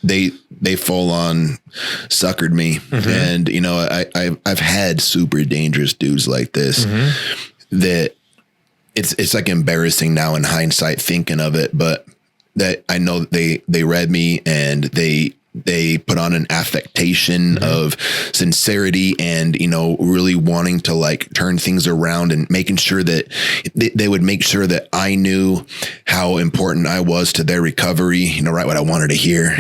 Speaker 2: they full on suckered me. Mm-hmm. And, I've had super dangerous dudes like this that it's like embarrassing now in hindsight thinking of it, but that I know they read me and they put on an affectation of sincerity and, really wanting to like turn things around and making sure that they would make sure that I knew how important I was to their recovery, right. What I wanted to hear,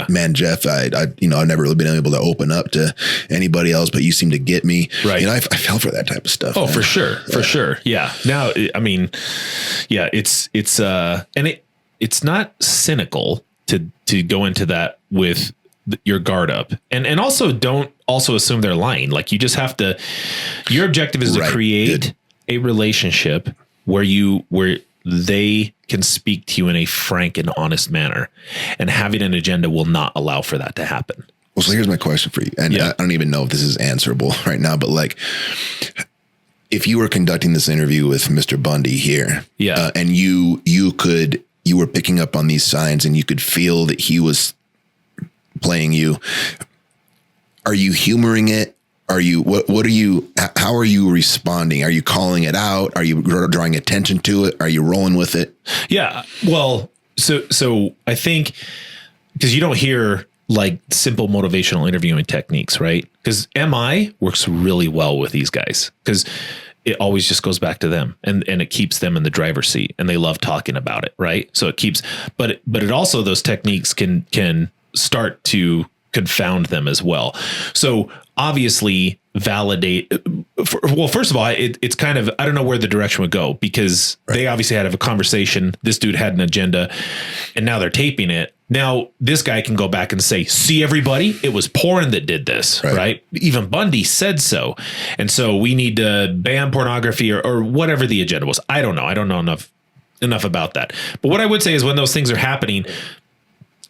Speaker 2: man, Jeff, I've never really been able to open up to anybody else, but you seem to get me. Right. I fell for that type of stuff.
Speaker 1: Oh, man. For sure. Yeah. Now, I mean, yeah, it's not cynical to go into that with your guard up, and also don't also assume they're lying. Like you just have to, your objective is to create a relationship where they can speak to you in a frank and honest manner, and having an agenda will not allow for that to happen.
Speaker 2: Well, so here's my question for you. And I don't even know if this is answerable right now, but like, if you were conducting this interview with Mr. Bundy here, and you were picking up on these signs and you could feel that he was playing you. Are you humoring it? Are you, how are you responding? Are you calling it out? Are you drawing attention to it? Are you rolling with it?
Speaker 1: Yeah. Well, so I think because you don't hear like simple motivational interviewing techniques, right? Because MI works really well with these guys because it always just goes back to them and it keeps them in the driver's seat and they love talking about it. Right. So it keeps, but it also, those techniques can start to confound them as well. So obviously validate. Well, first of all, it's kind of, I don't know where the direction would go because they obviously had a conversation. This dude had an agenda and now they're taping it. Now this guy can go back and say, see everybody, it was porn that did this, right? Even Bundy said so. And so we need to ban pornography or whatever the agenda was. I don't know. I don't know enough about that. But what I would say is when those things are happening,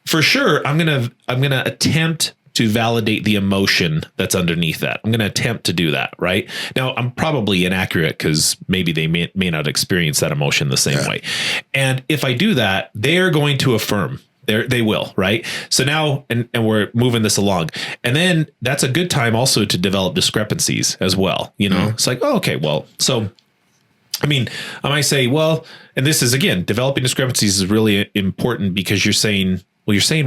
Speaker 1: for sure, I'm going to attempt to validate the emotion that's underneath that. I'm going to attempt to do that. Right now, I'm probably inaccurate because maybe they may not experience that emotion the same way. And if I do that, they're going to affirm. They will, right? So now, and we're moving this along. And then that's a good time also to develop discrepancies as well. It's like, oh, okay, well, so I mean, I might say, well, and this is, again, developing discrepancies is really important because you're saying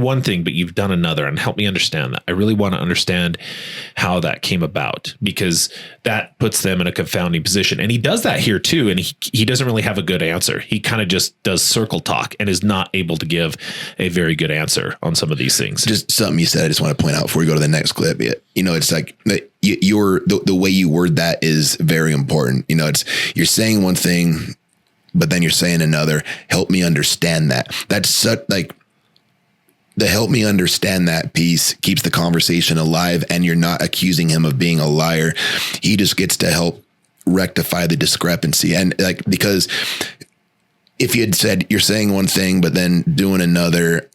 Speaker 1: one thing, but you've done another, and help me understand that. I really want to understand how that came about, because that puts them in a confounding position. And he does that here too. And he doesn't really have a good answer. He kind of just does circle talk and is not able to give a very good answer on some of these things.
Speaker 2: Just something you said, I just want to point out before we go to the next clip. It's like the way you word that is very important. You're saying one thing, but then you're saying another. Help me understand that. That's such like, the help me understand that piece keeps the conversation alive, and you're not accusing him of being a liar. He just gets to help rectify the discrepancy. And like, because if you had said you're saying one thing, but then doing another,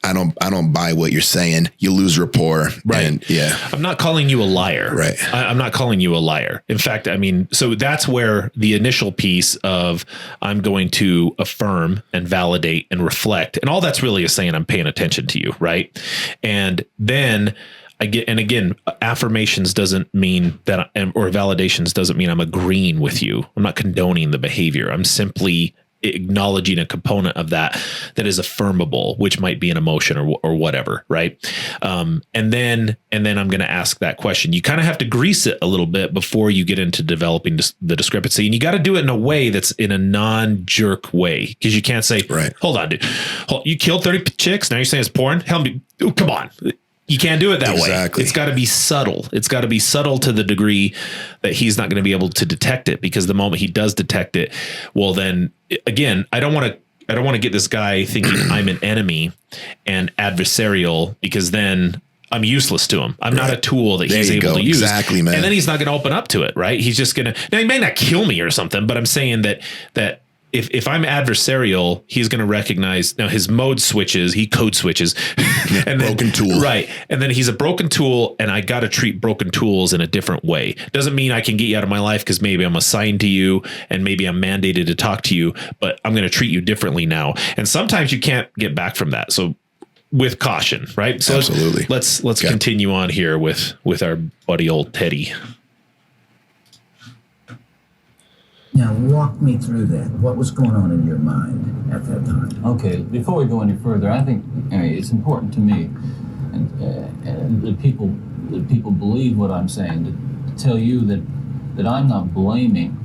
Speaker 2: I don't buy what you're saying. You lose rapport.
Speaker 1: Right.
Speaker 2: And yeah.
Speaker 1: I'm not calling you a liar.
Speaker 2: Right.
Speaker 1: I'm not calling you a liar. In fact, I mean, so that's where the initial piece of I'm going to affirm and validate and reflect, and all that's really is saying I'm paying attention to you. Right. And then again, affirmations doesn't mean that, or validations doesn't mean I'm agreeing with you. I'm not condoning the behavior. I'm simply acknowledging a component of that is affirmable, which might be an emotion or whatever. Right. And then I'm going to ask that question. You kind of have to grease it a little bit before you get into developing the discrepancy. And you got to do it in a way that's in a non-jerk way, because you can't say,
Speaker 2: right,
Speaker 1: hold on, dude, you killed 30 chicks. Now you're saying it's porn. Hell, come on. You can't do it that way. It's got to be subtle. It's got to be subtle to the degree that he's not going to be able to detect it, because the moment he does detect it, well, then again, I don't want to get this guy thinking I'm an enemy and adversarial, because then I'm useless to him. I'm not a tool that he's able to use.
Speaker 2: Exactly, man.
Speaker 1: And then he's not going to open up to it. Right. He's just going to, now he may not kill me or something, but I'm saying that if I'm adversarial, he's going to recognize now his mode switches, he code switches, and then,
Speaker 2: broken tool.
Speaker 1: Right. And then he's a broken tool, and I got to treat broken tools in a different way. Doesn't mean I can get you out of my life, because maybe I'm assigned to you and maybe I'm mandated to talk to you, but I'm going to treat you differently now. And sometimes you can't get back from that. So with caution, right? So
Speaker 2: absolutely.
Speaker 1: Let's continue on here with our buddy old Teddy.
Speaker 3: Now, walk me through that. What was going on in your mind at that time?
Speaker 4: Okay, before we go any further, I think it's important to me, and the people believe what I'm saying, to tell you that I'm not blaming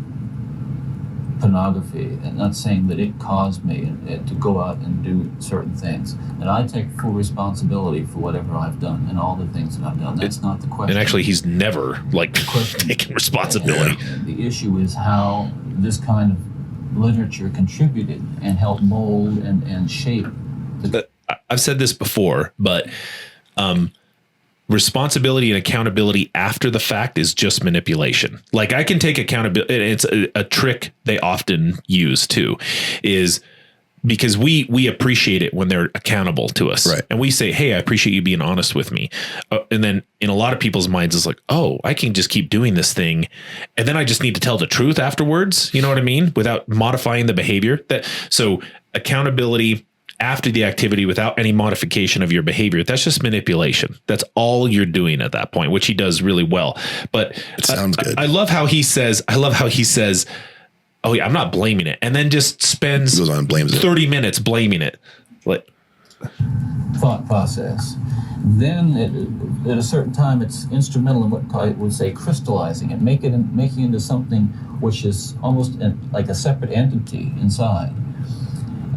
Speaker 4: pornography and not saying that it caused me to go out and do certain things. And I take full responsibility for whatever I've done and all the things that I've done. That's not the question.
Speaker 1: And actually, he's never taken responsibility.
Speaker 4: The issue is how this kind of literature contributed and helped mold and shape.
Speaker 1: I've said this before, but responsibility and accountability after the fact is just manipulation. Like, I can take accountability. It's a trick they often use too, is because we appreciate it when they're accountable to us.
Speaker 2: Right.
Speaker 1: And we say, hey, I appreciate you being honest with me. And then in a lot of people's minds, it's like, oh, I can just keep doing this thing, and then I just need to tell the truth afterwards. You know what I mean? Without modifying the behavior. So accountability after the activity without any modification of your behavior, that's just manipulation. That's all you're doing at that point, which he does really well. But
Speaker 2: it sounds good.
Speaker 1: I love how he says, oh yeah, I'm not blaming it. And then just spends
Speaker 2: goes on and blames
Speaker 1: 30 minutes blaming it. Like,
Speaker 4: thought process. Then at a certain time, it's instrumental in what I would say crystallizing it, making it into something which is almost like a separate entity inside.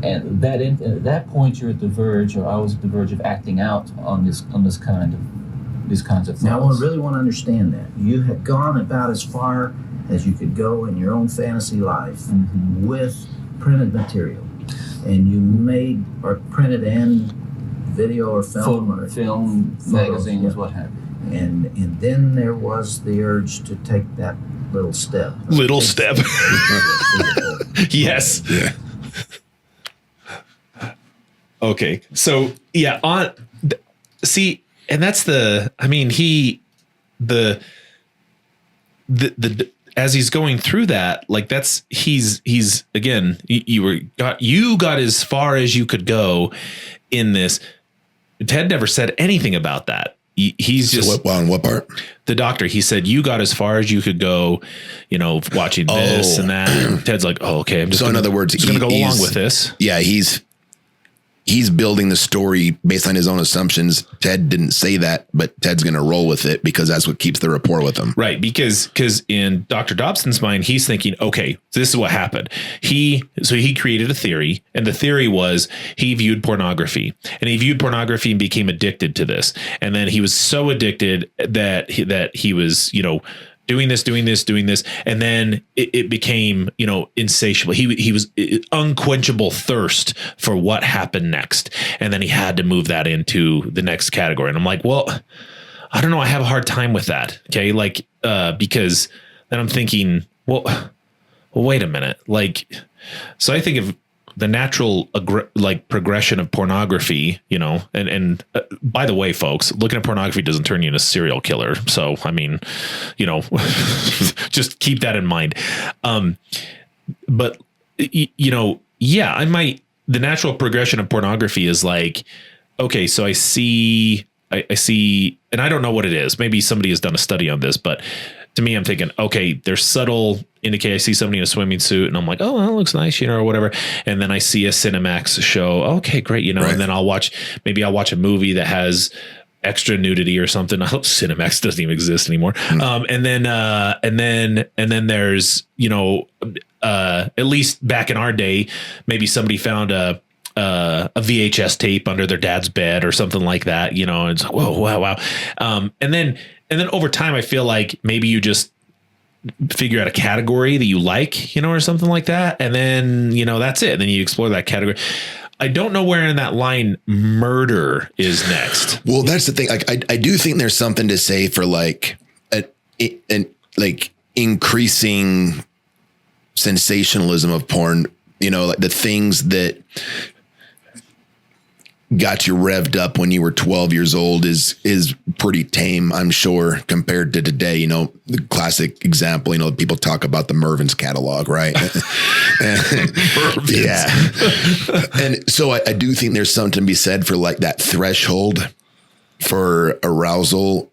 Speaker 4: And at that point, you're at the verge, or I was at the verge of acting out on these kinds of thoughts.
Speaker 3: Now, I really want to understand that. You had gone about as far as you could go in your own fantasy life with printed material. And you made or printed and video or film
Speaker 4: magazines, what have you.
Speaker 3: And then there was the urge to take that little step.
Speaker 1: Yes.
Speaker 2: Yeah.
Speaker 1: Okay. So yeah, and that's as he's going through that, like he's again, you got as far as you could go in this. Ted never said anything about that. he's just
Speaker 2: on what part?
Speaker 1: The doctor. He said, you got as far as you could go, watching this and that. And Ted's like, oh, okay. I'm just
Speaker 2: in other words,
Speaker 1: going to go along with this.
Speaker 2: Yeah. He's building the story based on his own assumptions. Ted didn't say that, but Ted's going to roll with it because that's what keeps the rapport with him.
Speaker 1: Right. Because in Dr. Dobson's mind, he's thinking, okay, this is what happened. He created a theory, and the theory was he viewed pornography, and he viewed pornography and became addicted to this. And then he was so addicted that he was, doing this, and then it became, insatiable. He was unquenchable thirst for what happened next, and then he had to move that into the next category. And I'm like, well, I don't know. I have a hard time with that. Okay, because then I'm thinking, well, wait a minute. So I think of the natural progression of pornography, and by the way, folks, looking at pornography doesn't turn you into a serial killer. So, I mean, just keep that in mind. But, the natural progression of pornography is like, okay, so I see, and I don't know what it is. Maybe somebody has done a study on this, but to me, I'm thinking, okay, there's subtle indicate. I see somebody in a swimming suit and I'm like, oh, that looks nice, or whatever. And then I see a Cinemax show. Okay, great.
Speaker 2: Right.
Speaker 1: And then I'll watch a movie that has extra nudity or something. I hope Cinemax doesn't even exist anymore. And then there's, at least back in our day, maybe somebody found a VHS tape under their dad's bed or something like that, and it's like, whoa, wow. And then over time, I feel like maybe you just figure out a category that you like, or something like that. And then, that's it. And then you explore that category. I don't know where in that line murder is next.
Speaker 2: Well, that's the thing. I do think there's something to say for increasing sensationalism of porn, like the things that got you revved up when you were 12 years old is pretty tame, I'm sure, compared to today. The classic example, people talk about the Mervyn's catalog, right? Yeah. And so I do think there's something to be said for that threshold for arousal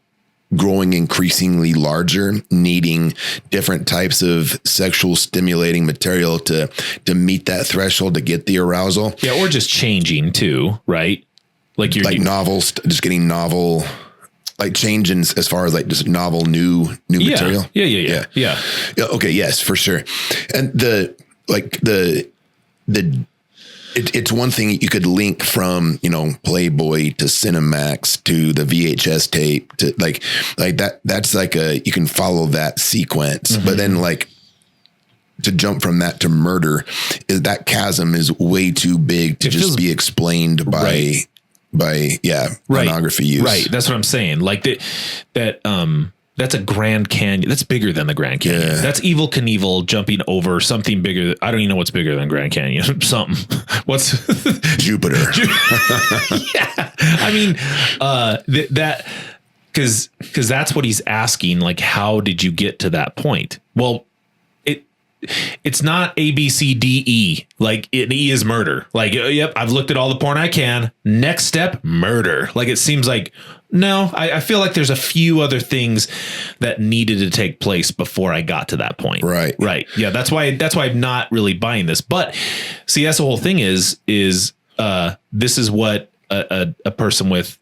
Speaker 2: growing increasingly larger, needing different types of sexual stimulating material to meet that threshold to get the arousal.
Speaker 1: Yeah, or just changing too, right?
Speaker 2: Novels, just getting novel, changing as far as just novel new material.
Speaker 1: Yeah.
Speaker 2: Okay. Yes, for sure. And it's one thing you could link from, Playboy to Cinemax to the VHS tape to that. That's you can follow that sequence, mm-hmm. But then to jump from that to murder, that chasm is way too big to just be explained by pornography use.
Speaker 1: Right. That's what I'm saying. That's a Grand Canyon. That's bigger than the Grand Canyon. Yeah. That's Evel Knievel jumping over something bigger. I don't even know what's bigger than Grand Canyon. Something. What's
Speaker 2: Jupiter?
Speaker 1: Yeah. I mean, that because that's what he's asking. How did you get to that point? Well, it's not A, B, C, D, E. E is murder. Yep, I've looked at all the porn I can. Next step, murder. It seems like, no, I feel like there's a few other things that needed to take place before I got to that point.
Speaker 2: Right.
Speaker 1: Yeah, that's why I'm not really buying this. But see, that's the whole thing is this is what a person with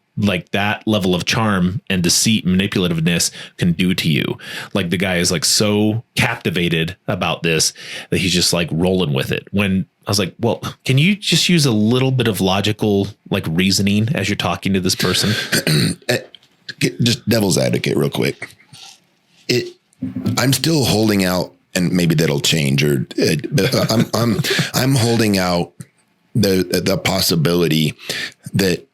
Speaker 1: that level of charm and deceit, manipulativeness can do to you. The guy is so captivated about this that he's just rolling with it. When I was like, well, can you just use a little bit of logical reasoning as you're talking to this person?
Speaker 2: Just devil's advocate real quick. I'm still holding out, and maybe that'll change, but I'm holding out the possibility that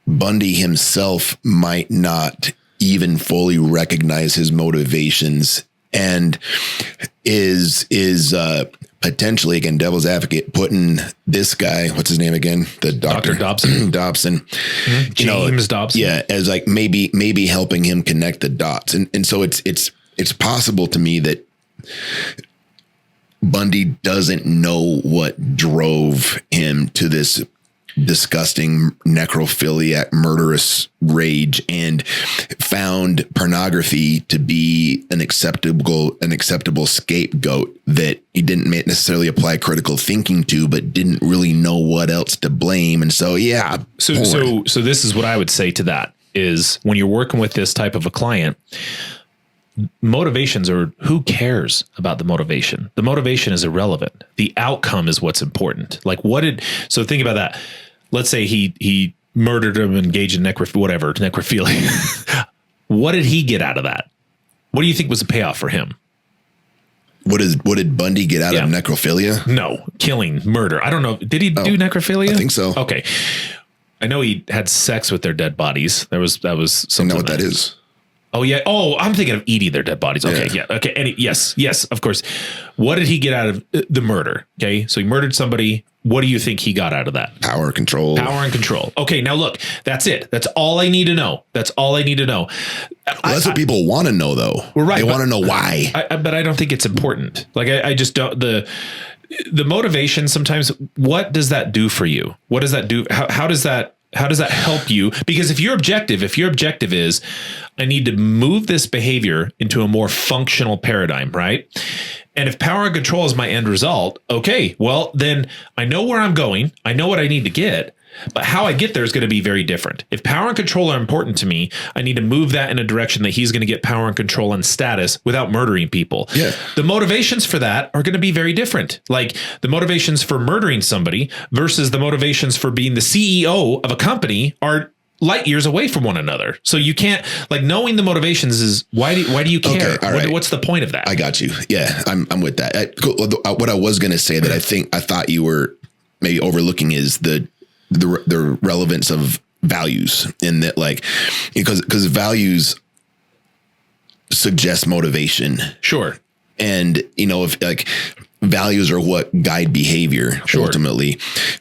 Speaker 2: Bundy himself might not even fully recognize his motivations and is potentially, again, devil's advocate, putting this guy, what's his name again? The Dr.
Speaker 1: Dobson.
Speaker 2: Mm-hmm.
Speaker 1: James Dobson.
Speaker 2: Yeah. As maybe helping him connect the dots. And so it's possible to me that Bundy doesn't know what drove him to this disgusting necrophiliac murderous rage and found pornography to be an acceptable scapegoat that he didn't necessarily apply critical thinking to, but didn't really know what else to blame. And so, yeah.
Speaker 1: So this is what I would say to that is when you're working with this type of a client, motivations are, who cares about the motivation? The motivation is irrelevant. The outcome is what's important. Like so think about that. Let's say he murdered him, engaged in necrophilia. What did he get out of that? What do you think was the payoff for him?
Speaker 2: What did Bundy get out of necrophilia?
Speaker 1: No, killing, murder. I don't know. Did he do necrophilia?
Speaker 2: I think so.
Speaker 1: Okay. I know he had sex with their dead bodies. That was something.
Speaker 2: I know what that is.
Speaker 1: Oh yeah. Oh, I'm thinking of eating their dead bodies. Okay. Yeah. Okay. Yes. Of course. What did he get out of the murder? Okay. So he murdered somebody. What do you think he got out of that?
Speaker 2: Power and control.
Speaker 1: Okay. Now look, that's it. That's all I need to know.
Speaker 2: Well, that's what people want to know, though.
Speaker 1: We're right.
Speaker 2: They want to know why.
Speaker 1: But I don't think it's important. Like I just don't. The motivation sometimes. What does that do for you? What does that do? How does that help you? Because if your objective is, I need to move this behavior into a more functional paradigm, right? And if power and control is my end result, okay, well, then I know where I'm going. I know what I need to get, but how I get there is going to be very different. If power and control are important to me, I need to move that in a direction that he's going to get power and control and status without murdering people.
Speaker 2: Yeah.
Speaker 1: The motivations for that are going to be very different. Like the motivations for murdering somebody versus the motivations for being the CEO of a company are light years away from one another. So you can't, like, knowing the motivations is why do you care?
Speaker 2: Okay, all right.
Speaker 1: What's the point of that?
Speaker 2: I got you. Yeah, I'm with that. What I was going to say that I thought you were maybe overlooking is the relevance of values, in that, like, because values suggest motivation.
Speaker 1: Sure.
Speaker 2: And, if like values are what guide behavior ultimately.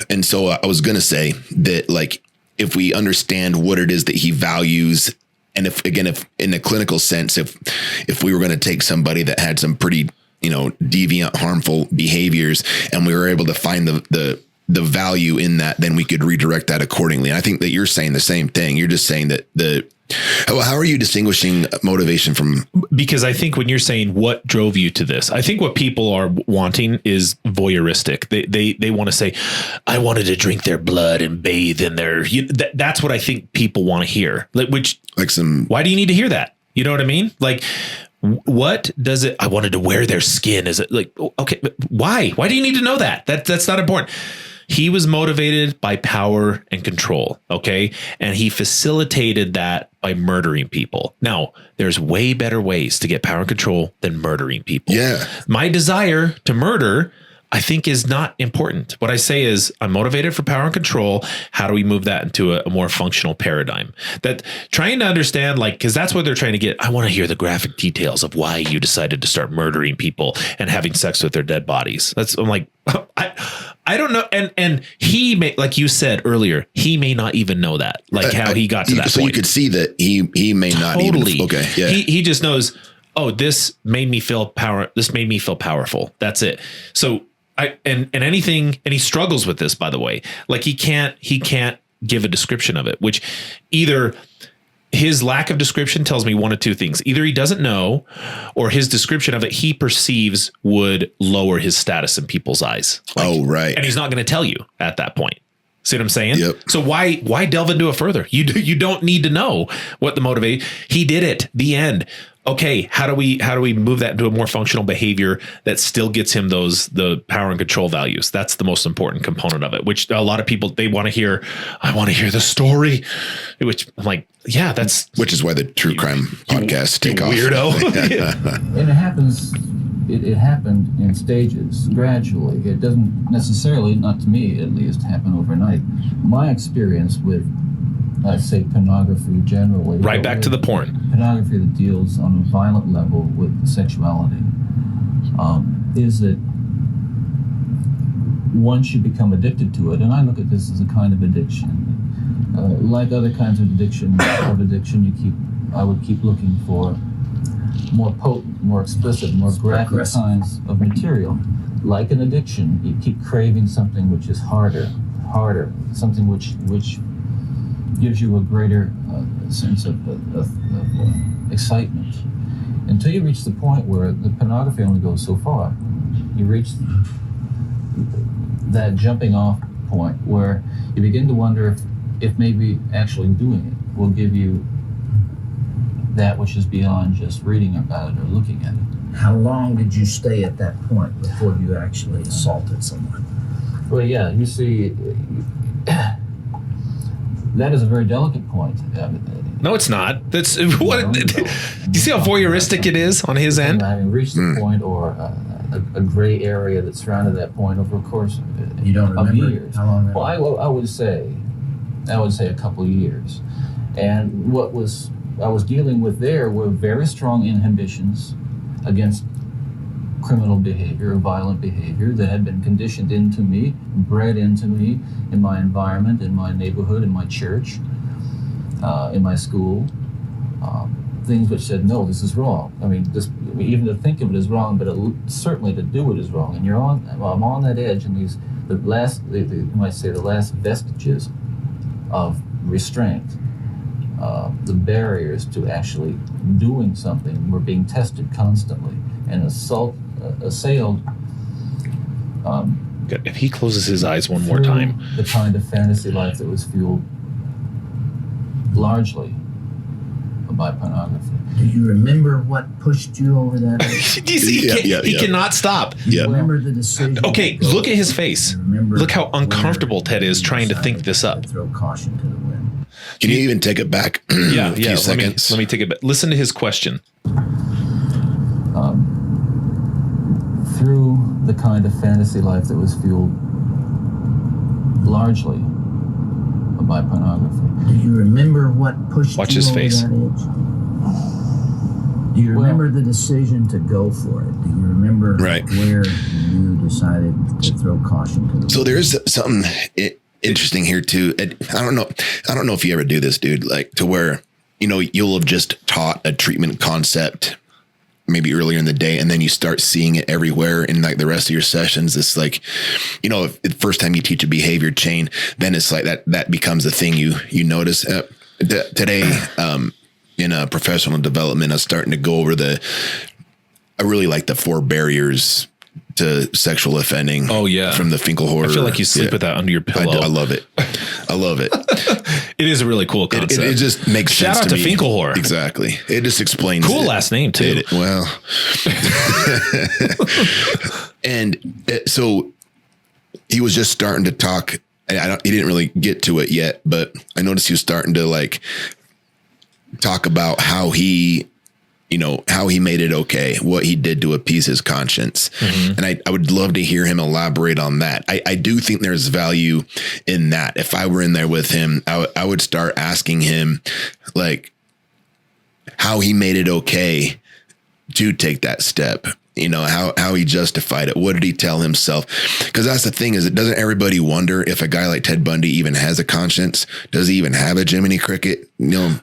Speaker 2: And so I was going to say that, like, if we understand what it is that he values, and if in a clinical sense, if we were going to take somebody that had some pretty, deviant, harmful behaviors, and we were able to find the value in that, then we could redirect that accordingly. And I think that you're saying the same thing. You're just saying that how are you distinguishing motivation from? Because
Speaker 1: I think when you're saying what drove you to this, I think what people are wanting is voyeuristic. They want to say, I wanted to drink their blood and bathe in their. That's what I think people want to hear. Why do you need to hear that? You know what I mean? Like, what does it? I wanted to wear their skin. Is it like, okay? But why? Why do you need to know that? That's not important. He was motivated by power and control, okay? And he facilitated that by murdering people. Now, there's way better ways to get power and control than murdering people.
Speaker 2: Yeah.
Speaker 1: My desire to murder, I think, is not important. What I say is, I'm motivated for power and control. How do we move that into a more functional paradigm? That trying to understand, like, because that's what they're trying to get. I want to hear the graphic details of why you decided to start murdering people and having sex with their dead bodies. I'm like, I don't know. And he may, like you said earlier, he may not even know that, like how he got to that point.
Speaker 2: So you could see that he may not even. Okay. Yeah.
Speaker 1: He just knows, oh, this made me feel powerful. That's it. So and he struggles with this, by the way. Like he can't give a description of it, which either his lack of description tells me one of two things. Either he doesn't know, or his description of it he perceives would lower his status in people's eyes.
Speaker 2: Right.
Speaker 1: And he's not going to tell you at that point. See what I'm saying?
Speaker 2: Yep.
Speaker 1: So why delve into it further? You don't need to know what the motivate. He did it. The end. Okay, how do we move that into a more functional behavior that still gets him the power and control values? That's the most important component of it, which a lot of people, they want to hear. I want to hear the story, which I'm like, yeah, which
Speaker 2: is why the true crime podcasts take off.
Speaker 1: Weirdo.
Speaker 4: And it happens. It happened in stages, gradually. It doesn't necessarily, not to me at least, happen overnight. My experience with, I'd say, pornography generally.
Speaker 1: Right back to the porn.
Speaker 4: Pornography that deals on a violent level with sexuality is that once you become addicted to it, and I look at this as a kind of addiction, like other kinds of addiction, I would keep looking for more potent, more explicit, more graphic kinds of material. Like an addiction, you keep craving something which is harder harder, something which gives you a greater sense of excitement, until you reach the point where the pornography only goes so far. You reach that jumping off point where you begin to wonder if maybe actually doing it will give you that which is beyond just reading about it or looking at it.
Speaker 3: How long did you stay at that point before you actually assaulted someone?
Speaker 4: Well, yeah, you see, that is a very delicate point.
Speaker 1: No, it's not. That's what. Do you see how voyeuristic it is on his end?
Speaker 4: Having reached the point, or a gray area that surrounded that point over a course
Speaker 3: You don't
Speaker 4: of
Speaker 3: remember
Speaker 4: years.
Speaker 3: how long that
Speaker 4: Well, I would say a couple of years. And what I was dealing with there were very strong inhibitions against criminal behavior or violent behavior that had been conditioned into me, bred into me in my environment, in my neighborhood, in my church, in my school. Things which said, no, this is wrong. I mean, even to think of it is wrong, but certainly to do it is wrong. And I'm on that edge, and you might say the last vestiges of restraint, the barriers to actually doing something were being tested constantly and assailed.
Speaker 1: If he closes his eyes one more time,
Speaker 4: The kind of fantasy life that was fueled largely by pornography.
Speaker 3: Do you remember what pushed you over that edge?
Speaker 1: he cannot stop.
Speaker 3: Do you remember the decision?
Speaker 1: Okay, look at his face. Look how uncomfortable Ted is trying to think this up.
Speaker 3: Throw caution to the wind.
Speaker 2: Can you even take it back?
Speaker 1: Yeah,
Speaker 2: a few
Speaker 1: yeah.
Speaker 2: seconds?
Speaker 1: Let me take it back. Listen to his question.
Speaker 4: Through the kind of fantasy life that was fueled largely by pornography.
Speaker 3: Do you remember what pushed
Speaker 1: Watch
Speaker 3: you
Speaker 1: his
Speaker 3: over
Speaker 1: face.
Speaker 3: that edge? Do you remember the decision to go for it? Do you remember where you decided to throw caution to the wind?
Speaker 2: So there's something interesting here too. I don't know if you ever do this, dude, like to where, you'll have just taught a treatment concept maybe earlier in the day, and then you start seeing it everywhere in like the rest of your sessions. It's like, if the first time you teach a behavior chain, then it's like that becomes a thing you notice. Today, in a professional development, I was starting to go over I really like the 4 barriers to sexual offending.
Speaker 1: Oh yeah,
Speaker 2: from the Finkelhor.
Speaker 1: I feel like you sleep with that under your pillow.
Speaker 2: I love it. I love it.
Speaker 1: It is a really cool concept.
Speaker 2: It just makes
Speaker 1: Shout
Speaker 2: sense
Speaker 1: out
Speaker 2: to
Speaker 1: to
Speaker 2: me.
Speaker 1: Finkelhor.
Speaker 2: Exactly. It just explains.
Speaker 1: Cool last name too.
Speaker 2: Well, so he was just starting to talk. He didn't really get to it yet, but I noticed he was starting to like talk about how he made it okay, what he did to appease his conscience. Mm-hmm. And I would love to hear him elaborate on that. I do think there's value in that. If I were in there with him, I would start asking him like how he made it okay to take that step. How he justified it. What did he tell himself? Because that's the thing, is doesn't everybody wonder if a guy like Ted Bundy even has a conscience? Does he even have a Jiminy Cricket? No.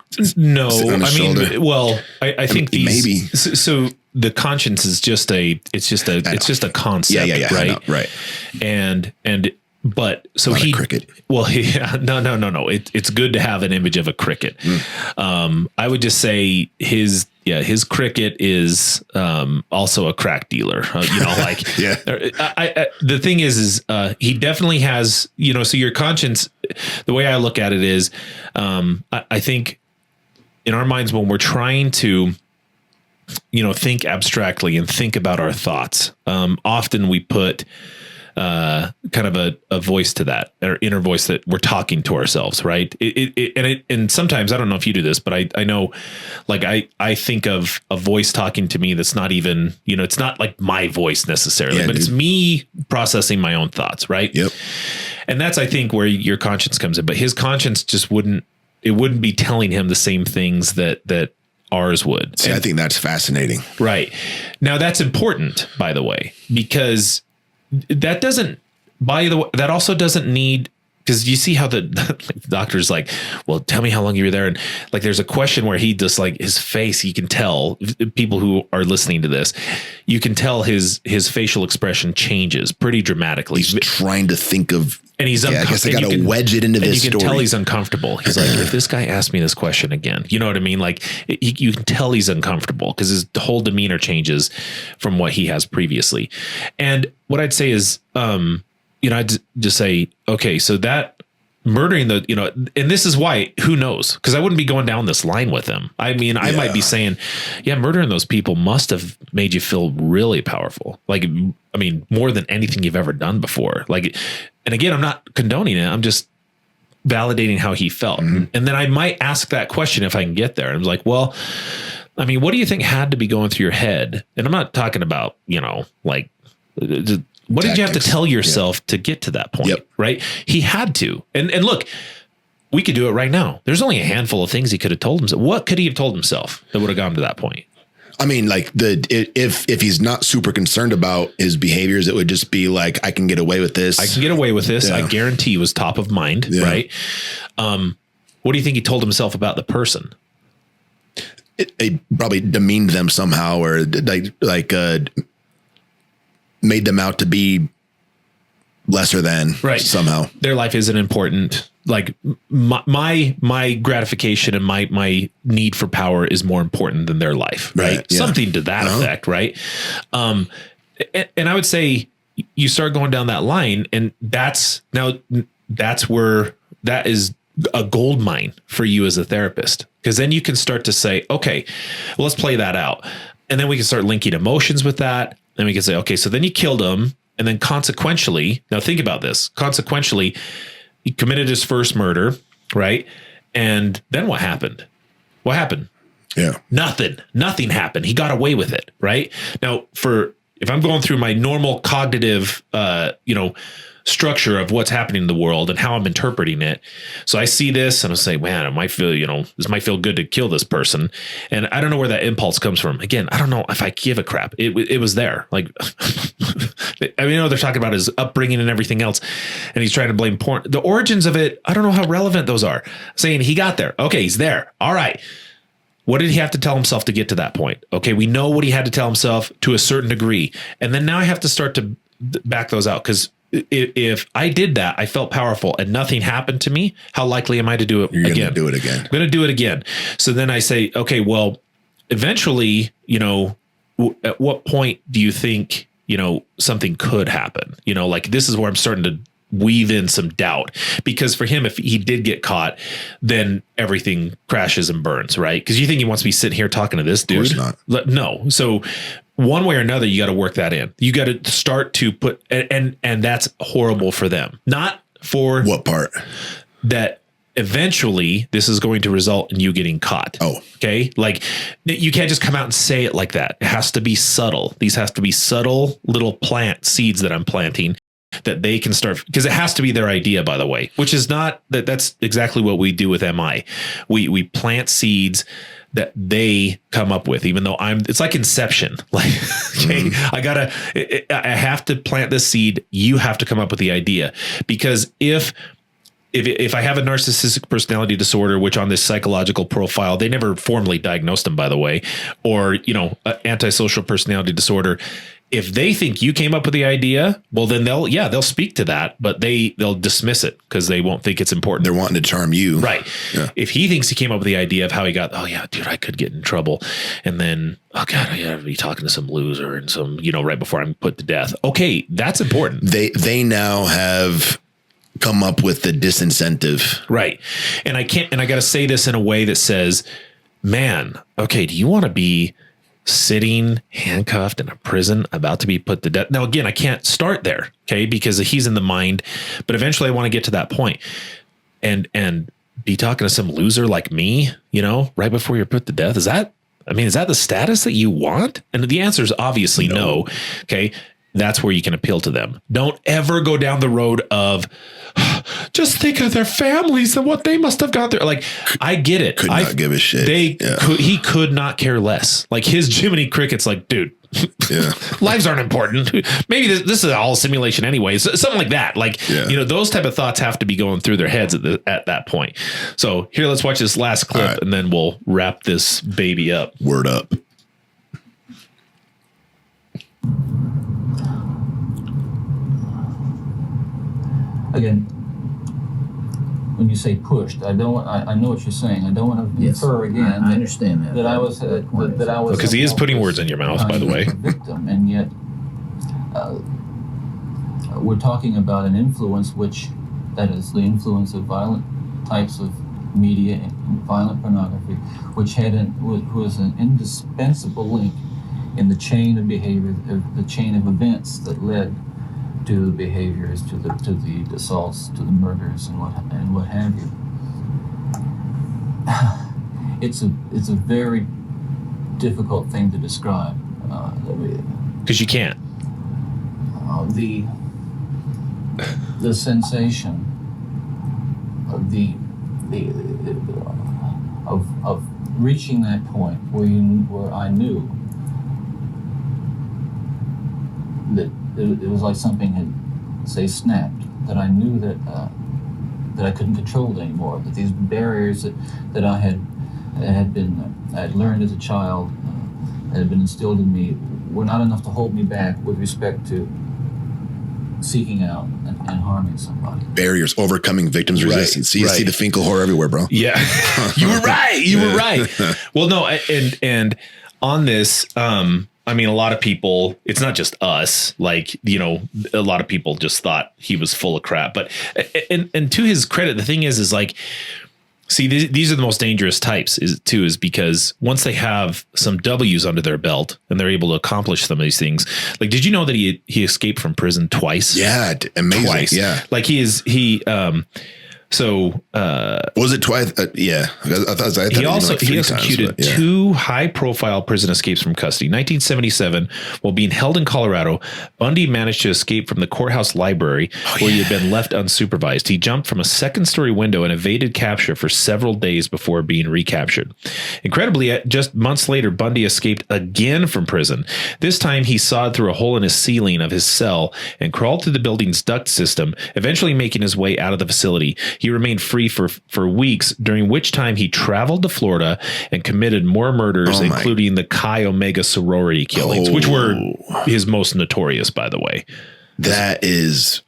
Speaker 1: I think maybe. So the conscience is just a concept,
Speaker 2: yeah,
Speaker 1: right?
Speaker 2: Right.
Speaker 1: But so
Speaker 2: not a cricket.
Speaker 1: Well, yeah, no. It's good to have an image of a cricket. I would just say his cricket is also a crack dealer. The thing is he definitely has. So your conscience. The way I look at it is, I think in our minds when we're trying to, think abstractly and think about our thoughts, often we put kind of a voice to that, or inner voice that we're talking to ourselves, right? And sometimes, I don't know if you do this, but I know, like I think of a voice talking to me that's not even, it's not like my voice necessarily, but it's me processing my own thoughts, right?
Speaker 2: Yep.
Speaker 1: And that's, I think, where your conscience comes in. But his conscience just wouldn't be telling him the same things that ours would.
Speaker 2: See, I think that's fascinating.
Speaker 1: Right. Now that's important, by the way, because that also doesn't need because you see how the doctor's like, well, tell me how long you were there. And like, there's a question where he just like his face, you can tell people who are listening to this, you can tell his facial expression changes pretty dramatically.
Speaker 2: He's trying to think of,
Speaker 1: and he's
Speaker 2: I guess I got to wedge it into this
Speaker 1: story. You can
Speaker 2: story.
Speaker 1: tell he's uncomfortable. He's like, if this guy asked me this question again, you know what I mean? Like you can tell he's uncomfortable because his whole demeanor changes from what he has previously. And what I'd say is, I'd just say, okay, so that murdering and this is why, who knows? Because I wouldn't be going down this line with him. I mean, I might be saying, murdering those people must have made you feel really powerful. Like, I mean, more than anything you've ever done before. Like, and again, I'm not condoning it. I'm just validating how he felt. And then I might ask that question if I can get there. I'm like, well, I mean, what do you think had to be going through your head? And I'm not talking about, like, what did you have to tell yourself to get to that point? Yep. Right? He had to. And look, we could do it right now. There's only a handful of things he could have told himself. What could he have told himself that would have gotten to that point?
Speaker 2: I mean, like if he's not super concerned about his behaviors, it would just be like, I can get away with this.
Speaker 1: I can get away with this. Yeah. I guarantee was top of mind. Yeah. Right. What do you think he told himself about the person?
Speaker 2: It probably demeaned them somehow, or like made them out to be lesser than somehow. Their
Speaker 1: life isn't important. Like my gratification and my need for power is more important than their life. Right. Yeah. Something to that effect. Right. And I would say you start going down that line, and that's where that is a gold mine for you as a therapist. Because then you can start to say, okay, well, let's play that out. And then we can start linking emotions with that. Then we can say, okay, so then you killed him. And then consequentially, now think about this, consequentially, he committed his first murder, right? And then what happened? What happened?
Speaker 2: Yeah.
Speaker 1: Nothing happened. He got away with it, right? Now, if I'm going through my normal cognitive, structure of what's happening in the world and how I'm interpreting it. So I see this and I say, man, this might feel good to kill this person. And I don't know where that impulse comes from. Again, I don't know if I give a crap. It was there. Like, I mean, they're talking about his upbringing and everything else, and he's trying to blame porn. The origins of it, I don't know how relevant those are. Saying he got there. Okay, he's there. All right. What did he have to tell himself to get to that point? Okay, we know what he had to tell himself to a certain degree. And then now I have to start to back those out, because if I did that, I felt powerful and nothing happened to me, how likely am I to do it again?
Speaker 2: You're going to do it again.
Speaker 1: I'm going to do it again. So then I say, okay, well, eventually, at what point do you think, something could happen? Like this is where I'm starting to weave in some doubt, because for him, if he did get caught, then everything crashes and burns, right? Because you think he wants to be sitting here talking to this dude?
Speaker 2: Of course not.
Speaker 1: No. So one way or another, you got to work that in. You got to start to put, and that's horrible for them. Not for
Speaker 2: what part?
Speaker 1: That eventually this is going to result in you getting caught.
Speaker 2: Oh,
Speaker 1: okay. Like you can't just come out and say it like that. It has to be subtle. These have to be subtle little plant seeds that I'm planting that they can start, because it has to be their idea, by the way, which is not that's exactly what we do with MI. We plant seeds that they come up with, even though it's like inception. Like, okay, I have to plant this seed. You have to come up with the idea, because if I have a narcissistic personality disorder, which on this psychological profile, they never formally diagnosed them, by the way, or, antisocial personality disorder. If they think you came up with the idea, well, then they'll speak to that, but they'll dismiss it because they won't think it's important.
Speaker 2: They're wanting to charm you.
Speaker 1: Right. Yeah. If he thinks he came up with the idea of how he got, oh yeah, dude, I could get in trouble. And then, oh God, I gotta be talking to some loser and some, right before I'm put to death. Okay. That's important.
Speaker 2: They now have come up with the disincentive.
Speaker 1: Right. And I got to say this in a way that says, man, okay, do you want to be sitting handcuffed in a prison about to be put to death? Now, again, I can't start there, okay, because he's in the mind, but eventually I want to get to that point and be talking to some loser like me, right before you're put to death. Is that the status that you want? And the answer is obviously no. Okay. That's where you can appeal to them. Don't ever go down the road of just think of their families and what they must have got there. Like, I get it.
Speaker 2: Could not give a shit.
Speaker 1: He could not care less. Like his Jiminy Cricket's like, dude,
Speaker 2: Yeah.
Speaker 1: Lives aren't important. Maybe this is all simulation anyways. Something like that. Like, those type of thoughts have to be going through their heads at that point. So here, let's watch this last clip and then we'll wrap this baby up.
Speaker 2: Word up.
Speaker 4: Again, when you say pushed, I know what you're saying. I don't want to infer again.
Speaker 3: I understand that.
Speaker 4: That I was
Speaker 1: because he is putting words in your mouth, by the way.
Speaker 4: Victim, and yet we're talking about an influence, that is the influence of violent types of media and violent pornography, which was an indispensable link in the chain of behavior, the chain of events that led to the behaviors, to the assaults, to the murders, and what have you. It's a very difficult thing to describe.
Speaker 1: Because you can't.
Speaker 4: The sensation of reaching that point where I knew that it was like something had, say, snapped, that I knew that I couldn't control it anymore, that these barriers that I had learned as a child, that had been instilled in me, were not enough to hold me back with respect to seeking out and harming somebody.
Speaker 2: Barriers, overcoming victims' resistance. You see the Finkel horror everywhere, bro.
Speaker 1: Yeah. You were right. You were right. Well, no, and on this, I mean, a lot of people, it's not just us, like, a lot of people just thought he was full of crap. But, and to his credit, the thing is like, see, these are the most dangerous types is because once they have some W's under their belt and they're able to accomplish some of these things, like, did you know that he escaped from prison twice?
Speaker 2: Yeah. Amazing.
Speaker 1: Twice. Yeah. Like
Speaker 2: was it twice? Yeah. I thought
Speaker 1: he executed two high-profile prison escapes from custody. 1977, while being held in Colorado, Bundy managed to escape from the courthouse library where he had been left unsupervised. He jumped from a second-story window and evaded capture for several days before being recaptured. Incredibly, just months later, Bundy escaped again from prison. This time, he sawed through a hole in the ceiling of his cell and crawled through the building's duct system, eventually making his way out of the facility. He remained free for weeks, during which time he traveled to Florida and committed more murders, including the Chi Omega sorority killings, which were his most notorious, by the way.
Speaker 2: That is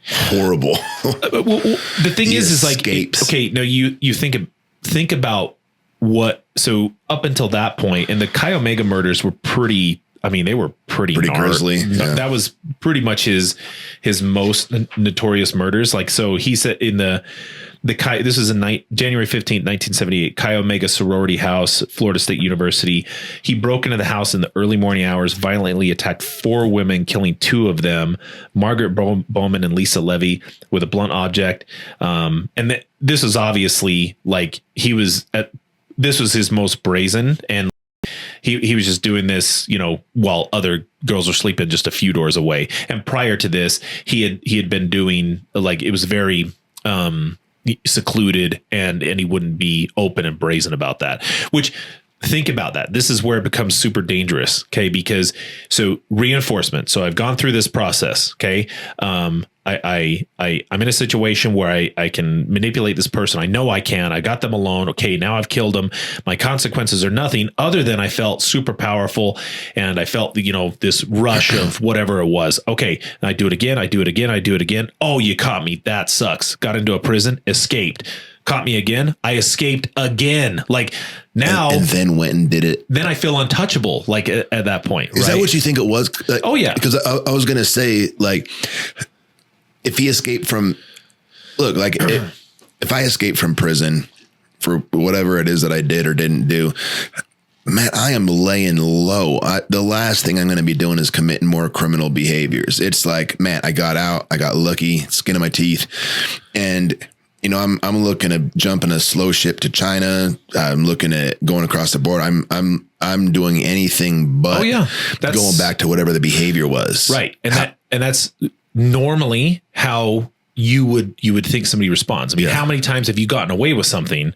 Speaker 2: horrible.
Speaker 1: The thing is like, okay, no, you think about what, so up until that point, and the Chi Omega murders were pretty, I mean, they were pretty
Speaker 2: grisly. Yeah.
Speaker 1: That was pretty much his most notorious murders. Like, so he said in this is January 15th, 1978, Chi Omega sorority house, Florida State University. He broke into the house in the early morning hours, violently attacked 4 women, killing 2 of them, Margaret Bowman and Lisa Levy, with a blunt object. This was obviously like this was his most brazen, and he was just doing this, while other girls were sleeping just a few doors away. And prior to this, he had been doing, like, it was very secluded, and he wouldn't be open and brazen about that. Which, think about that. This is where it becomes super dangerous. Okay, because reinforcement. So I've gone through this process. Okay, I'm in a situation where I can manipulate this person. I know I can. I got them alone. Okay, now I've killed them. My consequences are nothing other than I felt super powerful, and I felt this rush of whatever it was. Okay, and I do it again. I do it again. I do it again. Oh, you caught me. That sucks. Got into a prison. Escaped. Caught me again. I escaped again. Like, now,
Speaker 2: and then went and did it.
Speaker 1: Then I feel untouchable. Like at that point.
Speaker 2: Is that what you think it was? Like,
Speaker 1: oh yeah.
Speaker 2: Because I was gonna say, like, if he escaped from, look, like if I escaped from prison for whatever it is that I did or didn't do, man, I am laying low. The last thing I'm going to be doing is committing more criminal behaviors. It's like, man, I got out, I got lucky, skin of my teeth, and I'm looking to jump in a slow ship to China. I'm looking at going across the board. I'm doing anything but going back to whatever the behavior was.
Speaker 1: Right, and that's normally how you would think somebody responds. I mean, how many times have you gotten away with something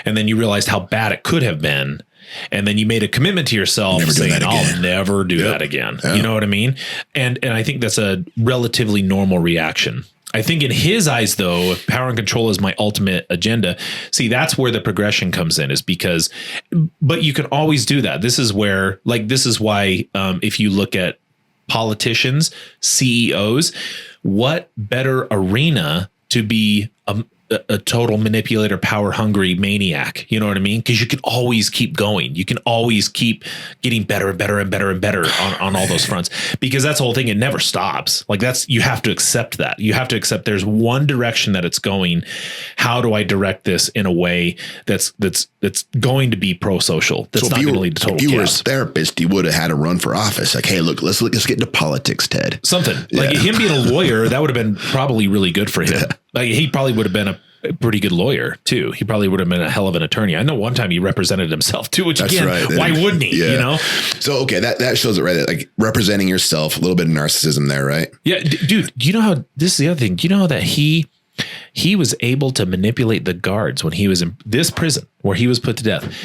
Speaker 1: and then you realized how bad it could have been, And then you made a commitment to yourself
Speaker 2: Never doing
Speaker 1: saying,
Speaker 2: that
Speaker 1: I'll
Speaker 2: again.
Speaker 1: never do that again. You know what I mean? And I think that's a relatively normal reaction. I think in his eyes, though, if power and control is my ultimate agenda, see, that's where the progression comes in, is because, but you can always do that. This is where, like, this is why if you look at politicians, CEOs, what better arena to be a total manipulator, power hungry maniac. You know what I mean? Because you can always keep going. You can always keep getting better and better and better and better on all those fronts, because that's the whole thing. It never stops. Like you have to accept that. You have to accept there's one direction that it's going. How do I direct this in a way that's going to be pro-social? That's not going to lead to total chaos.
Speaker 2: If you were his therapist, he would have had to run for office. Like, hey, look, let's get into politics, Ted.
Speaker 1: Something like him being a lawyer, that would have been probably really good for him.
Speaker 2: Yeah.
Speaker 1: Like he probably would have been a pretty good lawyer too. He probably would have been a hell of an attorney. I know one time he represented himself too, which
Speaker 2: That's
Speaker 1: again,
Speaker 2: right.
Speaker 1: why wouldn't he?
Speaker 2: Yeah.
Speaker 1: You know?
Speaker 2: So, okay, that shows it right. Like representing yourself, a little bit of narcissism there, right?
Speaker 1: Yeah. Dude, do you know how, this is the other thing. Do you know that he was able to manipulate the guards when he was in this prison where he was put to death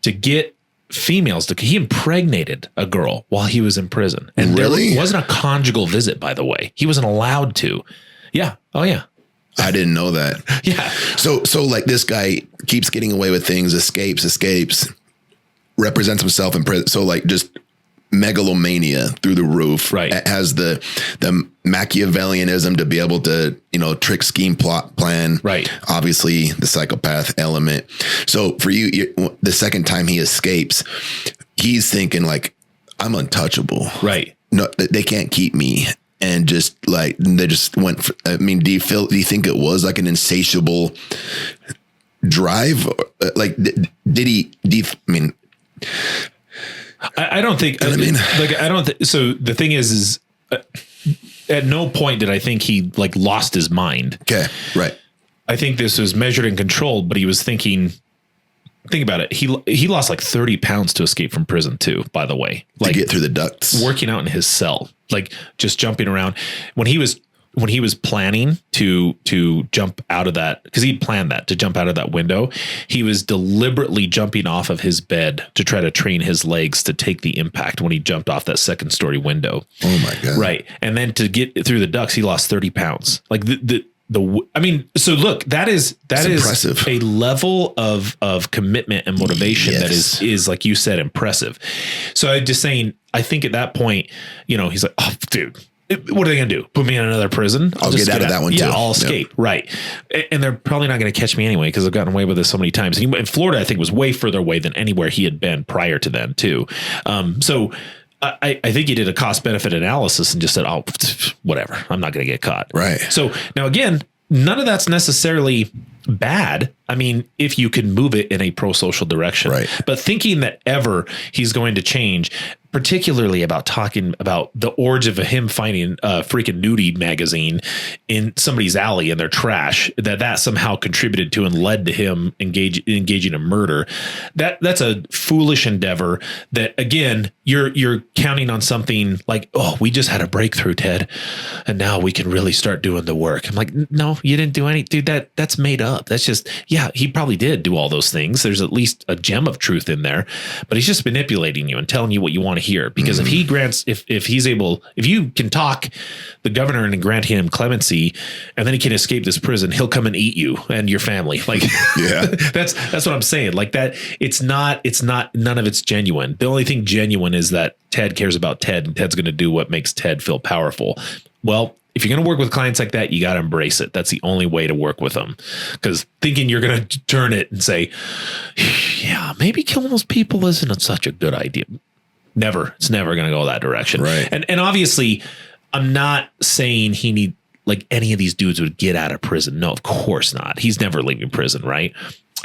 Speaker 1: to get females he impregnated a girl while he was in prison. And
Speaker 2: really?
Speaker 1: There wasn't a conjugal visit, by the way. He wasn't allowed to. Yeah. Oh yeah.
Speaker 2: I didn't know that.
Speaker 1: Yeah.
Speaker 2: So like this guy keeps getting away with things, escapes, represents himself in prison. So like just megalomania through the roof.
Speaker 1: Right.
Speaker 2: Has the Machiavellianism to be able to, trick, scheme, plot, plan.
Speaker 1: Right.
Speaker 2: Obviously the psychopath element. So for you, the second time he escapes, he's thinking like, I'm untouchable.
Speaker 1: Right.
Speaker 2: No, they can't keep me. And just like they just went. Do you think it was like an insatiable drive? Like,
Speaker 1: I don't think. I don't think. So the thing is at no point did I think he like lost his mind.
Speaker 2: Okay, right.
Speaker 1: I think this was measured and controlled, but he was thinking. Think about it. He lost like 30 pounds to escape from prison too, by the way. Like
Speaker 2: to get through the ducts.
Speaker 1: Working out in his cell, like just jumping around. When he was planning to jump out of that, because he'd planned that to jump out of that window, he was deliberately jumping off of his bed to try to train his legs to take the impact when he jumped off that second story window.
Speaker 2: Oh my God.
Speaker 1: Right. And then to get through the ducts, he lost 30 pounds. Like so look, that is
Speaker 2: impressive.
Speaker 1: A level of commitment and motivation that is like you said, impressive. So I'm just saying, I think at that point, he's like, oh, dude, what are they going to do? Put me in another prison?
Speaker 2: I'll get out of that one too.
Speaker 1: Yeah, I'll escape. Yep. Right. And they're probably not going to catch me anyway, because I've gotten away with this so many times. And in Florida, I think was way further away than anywhere he had been prior to then too. So I think he did a cost benefit analysis and just said, oh, whatever, I'm not going to get caught.
Speaker 2: Right.
Speaker 1: So now again, none of that's necessarily bad. I mean, if you can move it in a pro-social direction,
Speaker 2: right.
Speaker 1: But thinking that ever he's going to change, particularly about talking about the origin of him finding a freaking nudie magazine in somebody's alley in their trash, that somehow contributed to and led to him engaging in murder. That's a foolish endeavor that, again, you're counting on something like, oh, we just had a breakthrough, Ted, and now we can really start doing the work. I'm like, no, you didn't do any, dude, that's made up. That's just, yeah, he probably did do all those things. There's at least a gem of truth in there, but he's just manipulating you and telling you what you want to hear. Because if he grants, if you can talk the governor into granting him clemency, and then he can escape this prison, he'll come and eat you and your family. Like,
Speaker 2: yeah,
Speaker 1: that's what I'm saying. Like that, it's not, none of it's genuine. The only thing genuine is that Ted cares about Ted, and Ted's going to do what makes Ted feel powerful. Well, if you're going to work with clients like that, you got to embrace it. That's the only way to work with them. Because thinking you're going to turn it and say, yeah, maybe killing those people isn't such a good idea. Never. It's never going to go that direction.
Speaker 2: Right.
Speaker 1: And obviously, I'm not saying like any of these dudes would get out of prison. No, of course not. He's never leaving prison, right?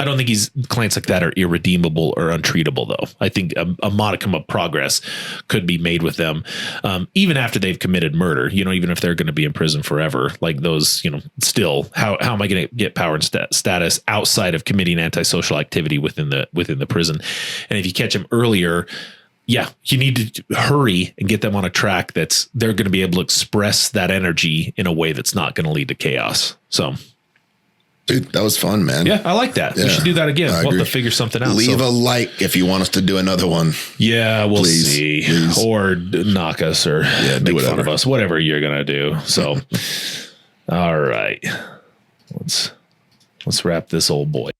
Speaker 1: I don't think clients like that are irredeemable or untreatable, though. I think a modicum of progress could be made with them, even after they've committed murder. Even if they're going to be in prison forever, like those. Still, how am I going to get power and status outside of committing antisocial activity within the prison? And if you catch them earlier, yeah, you need to hurry and get them on a track they're going to be able to express that energy in a way that's not going to lead to chaos. So.
Speaker 2: Dude, that was fun, man.
Speaker 1: Yeah, I like that. We
Speaker 2: Yeah,
Speaker 1: should do that again.
Speaker 2: I
Speaker 1: We'll have
Speaker 2: agree.
Speaker 1: to figure something out.
Speaker 2: Leave a like if you want us to do another one.
Speaker 1: Yeah, we'll
Speaker 2: Please,
Speaker 1: see.
Speaker 2: please.
Speaker 1: Or knock us or
Speaker 2: do
Speaker 1: make fun
Speaker 2: whatever.
Speaker 1: of us, whatever you're going to do. So, all right. Let's wrap this old boy.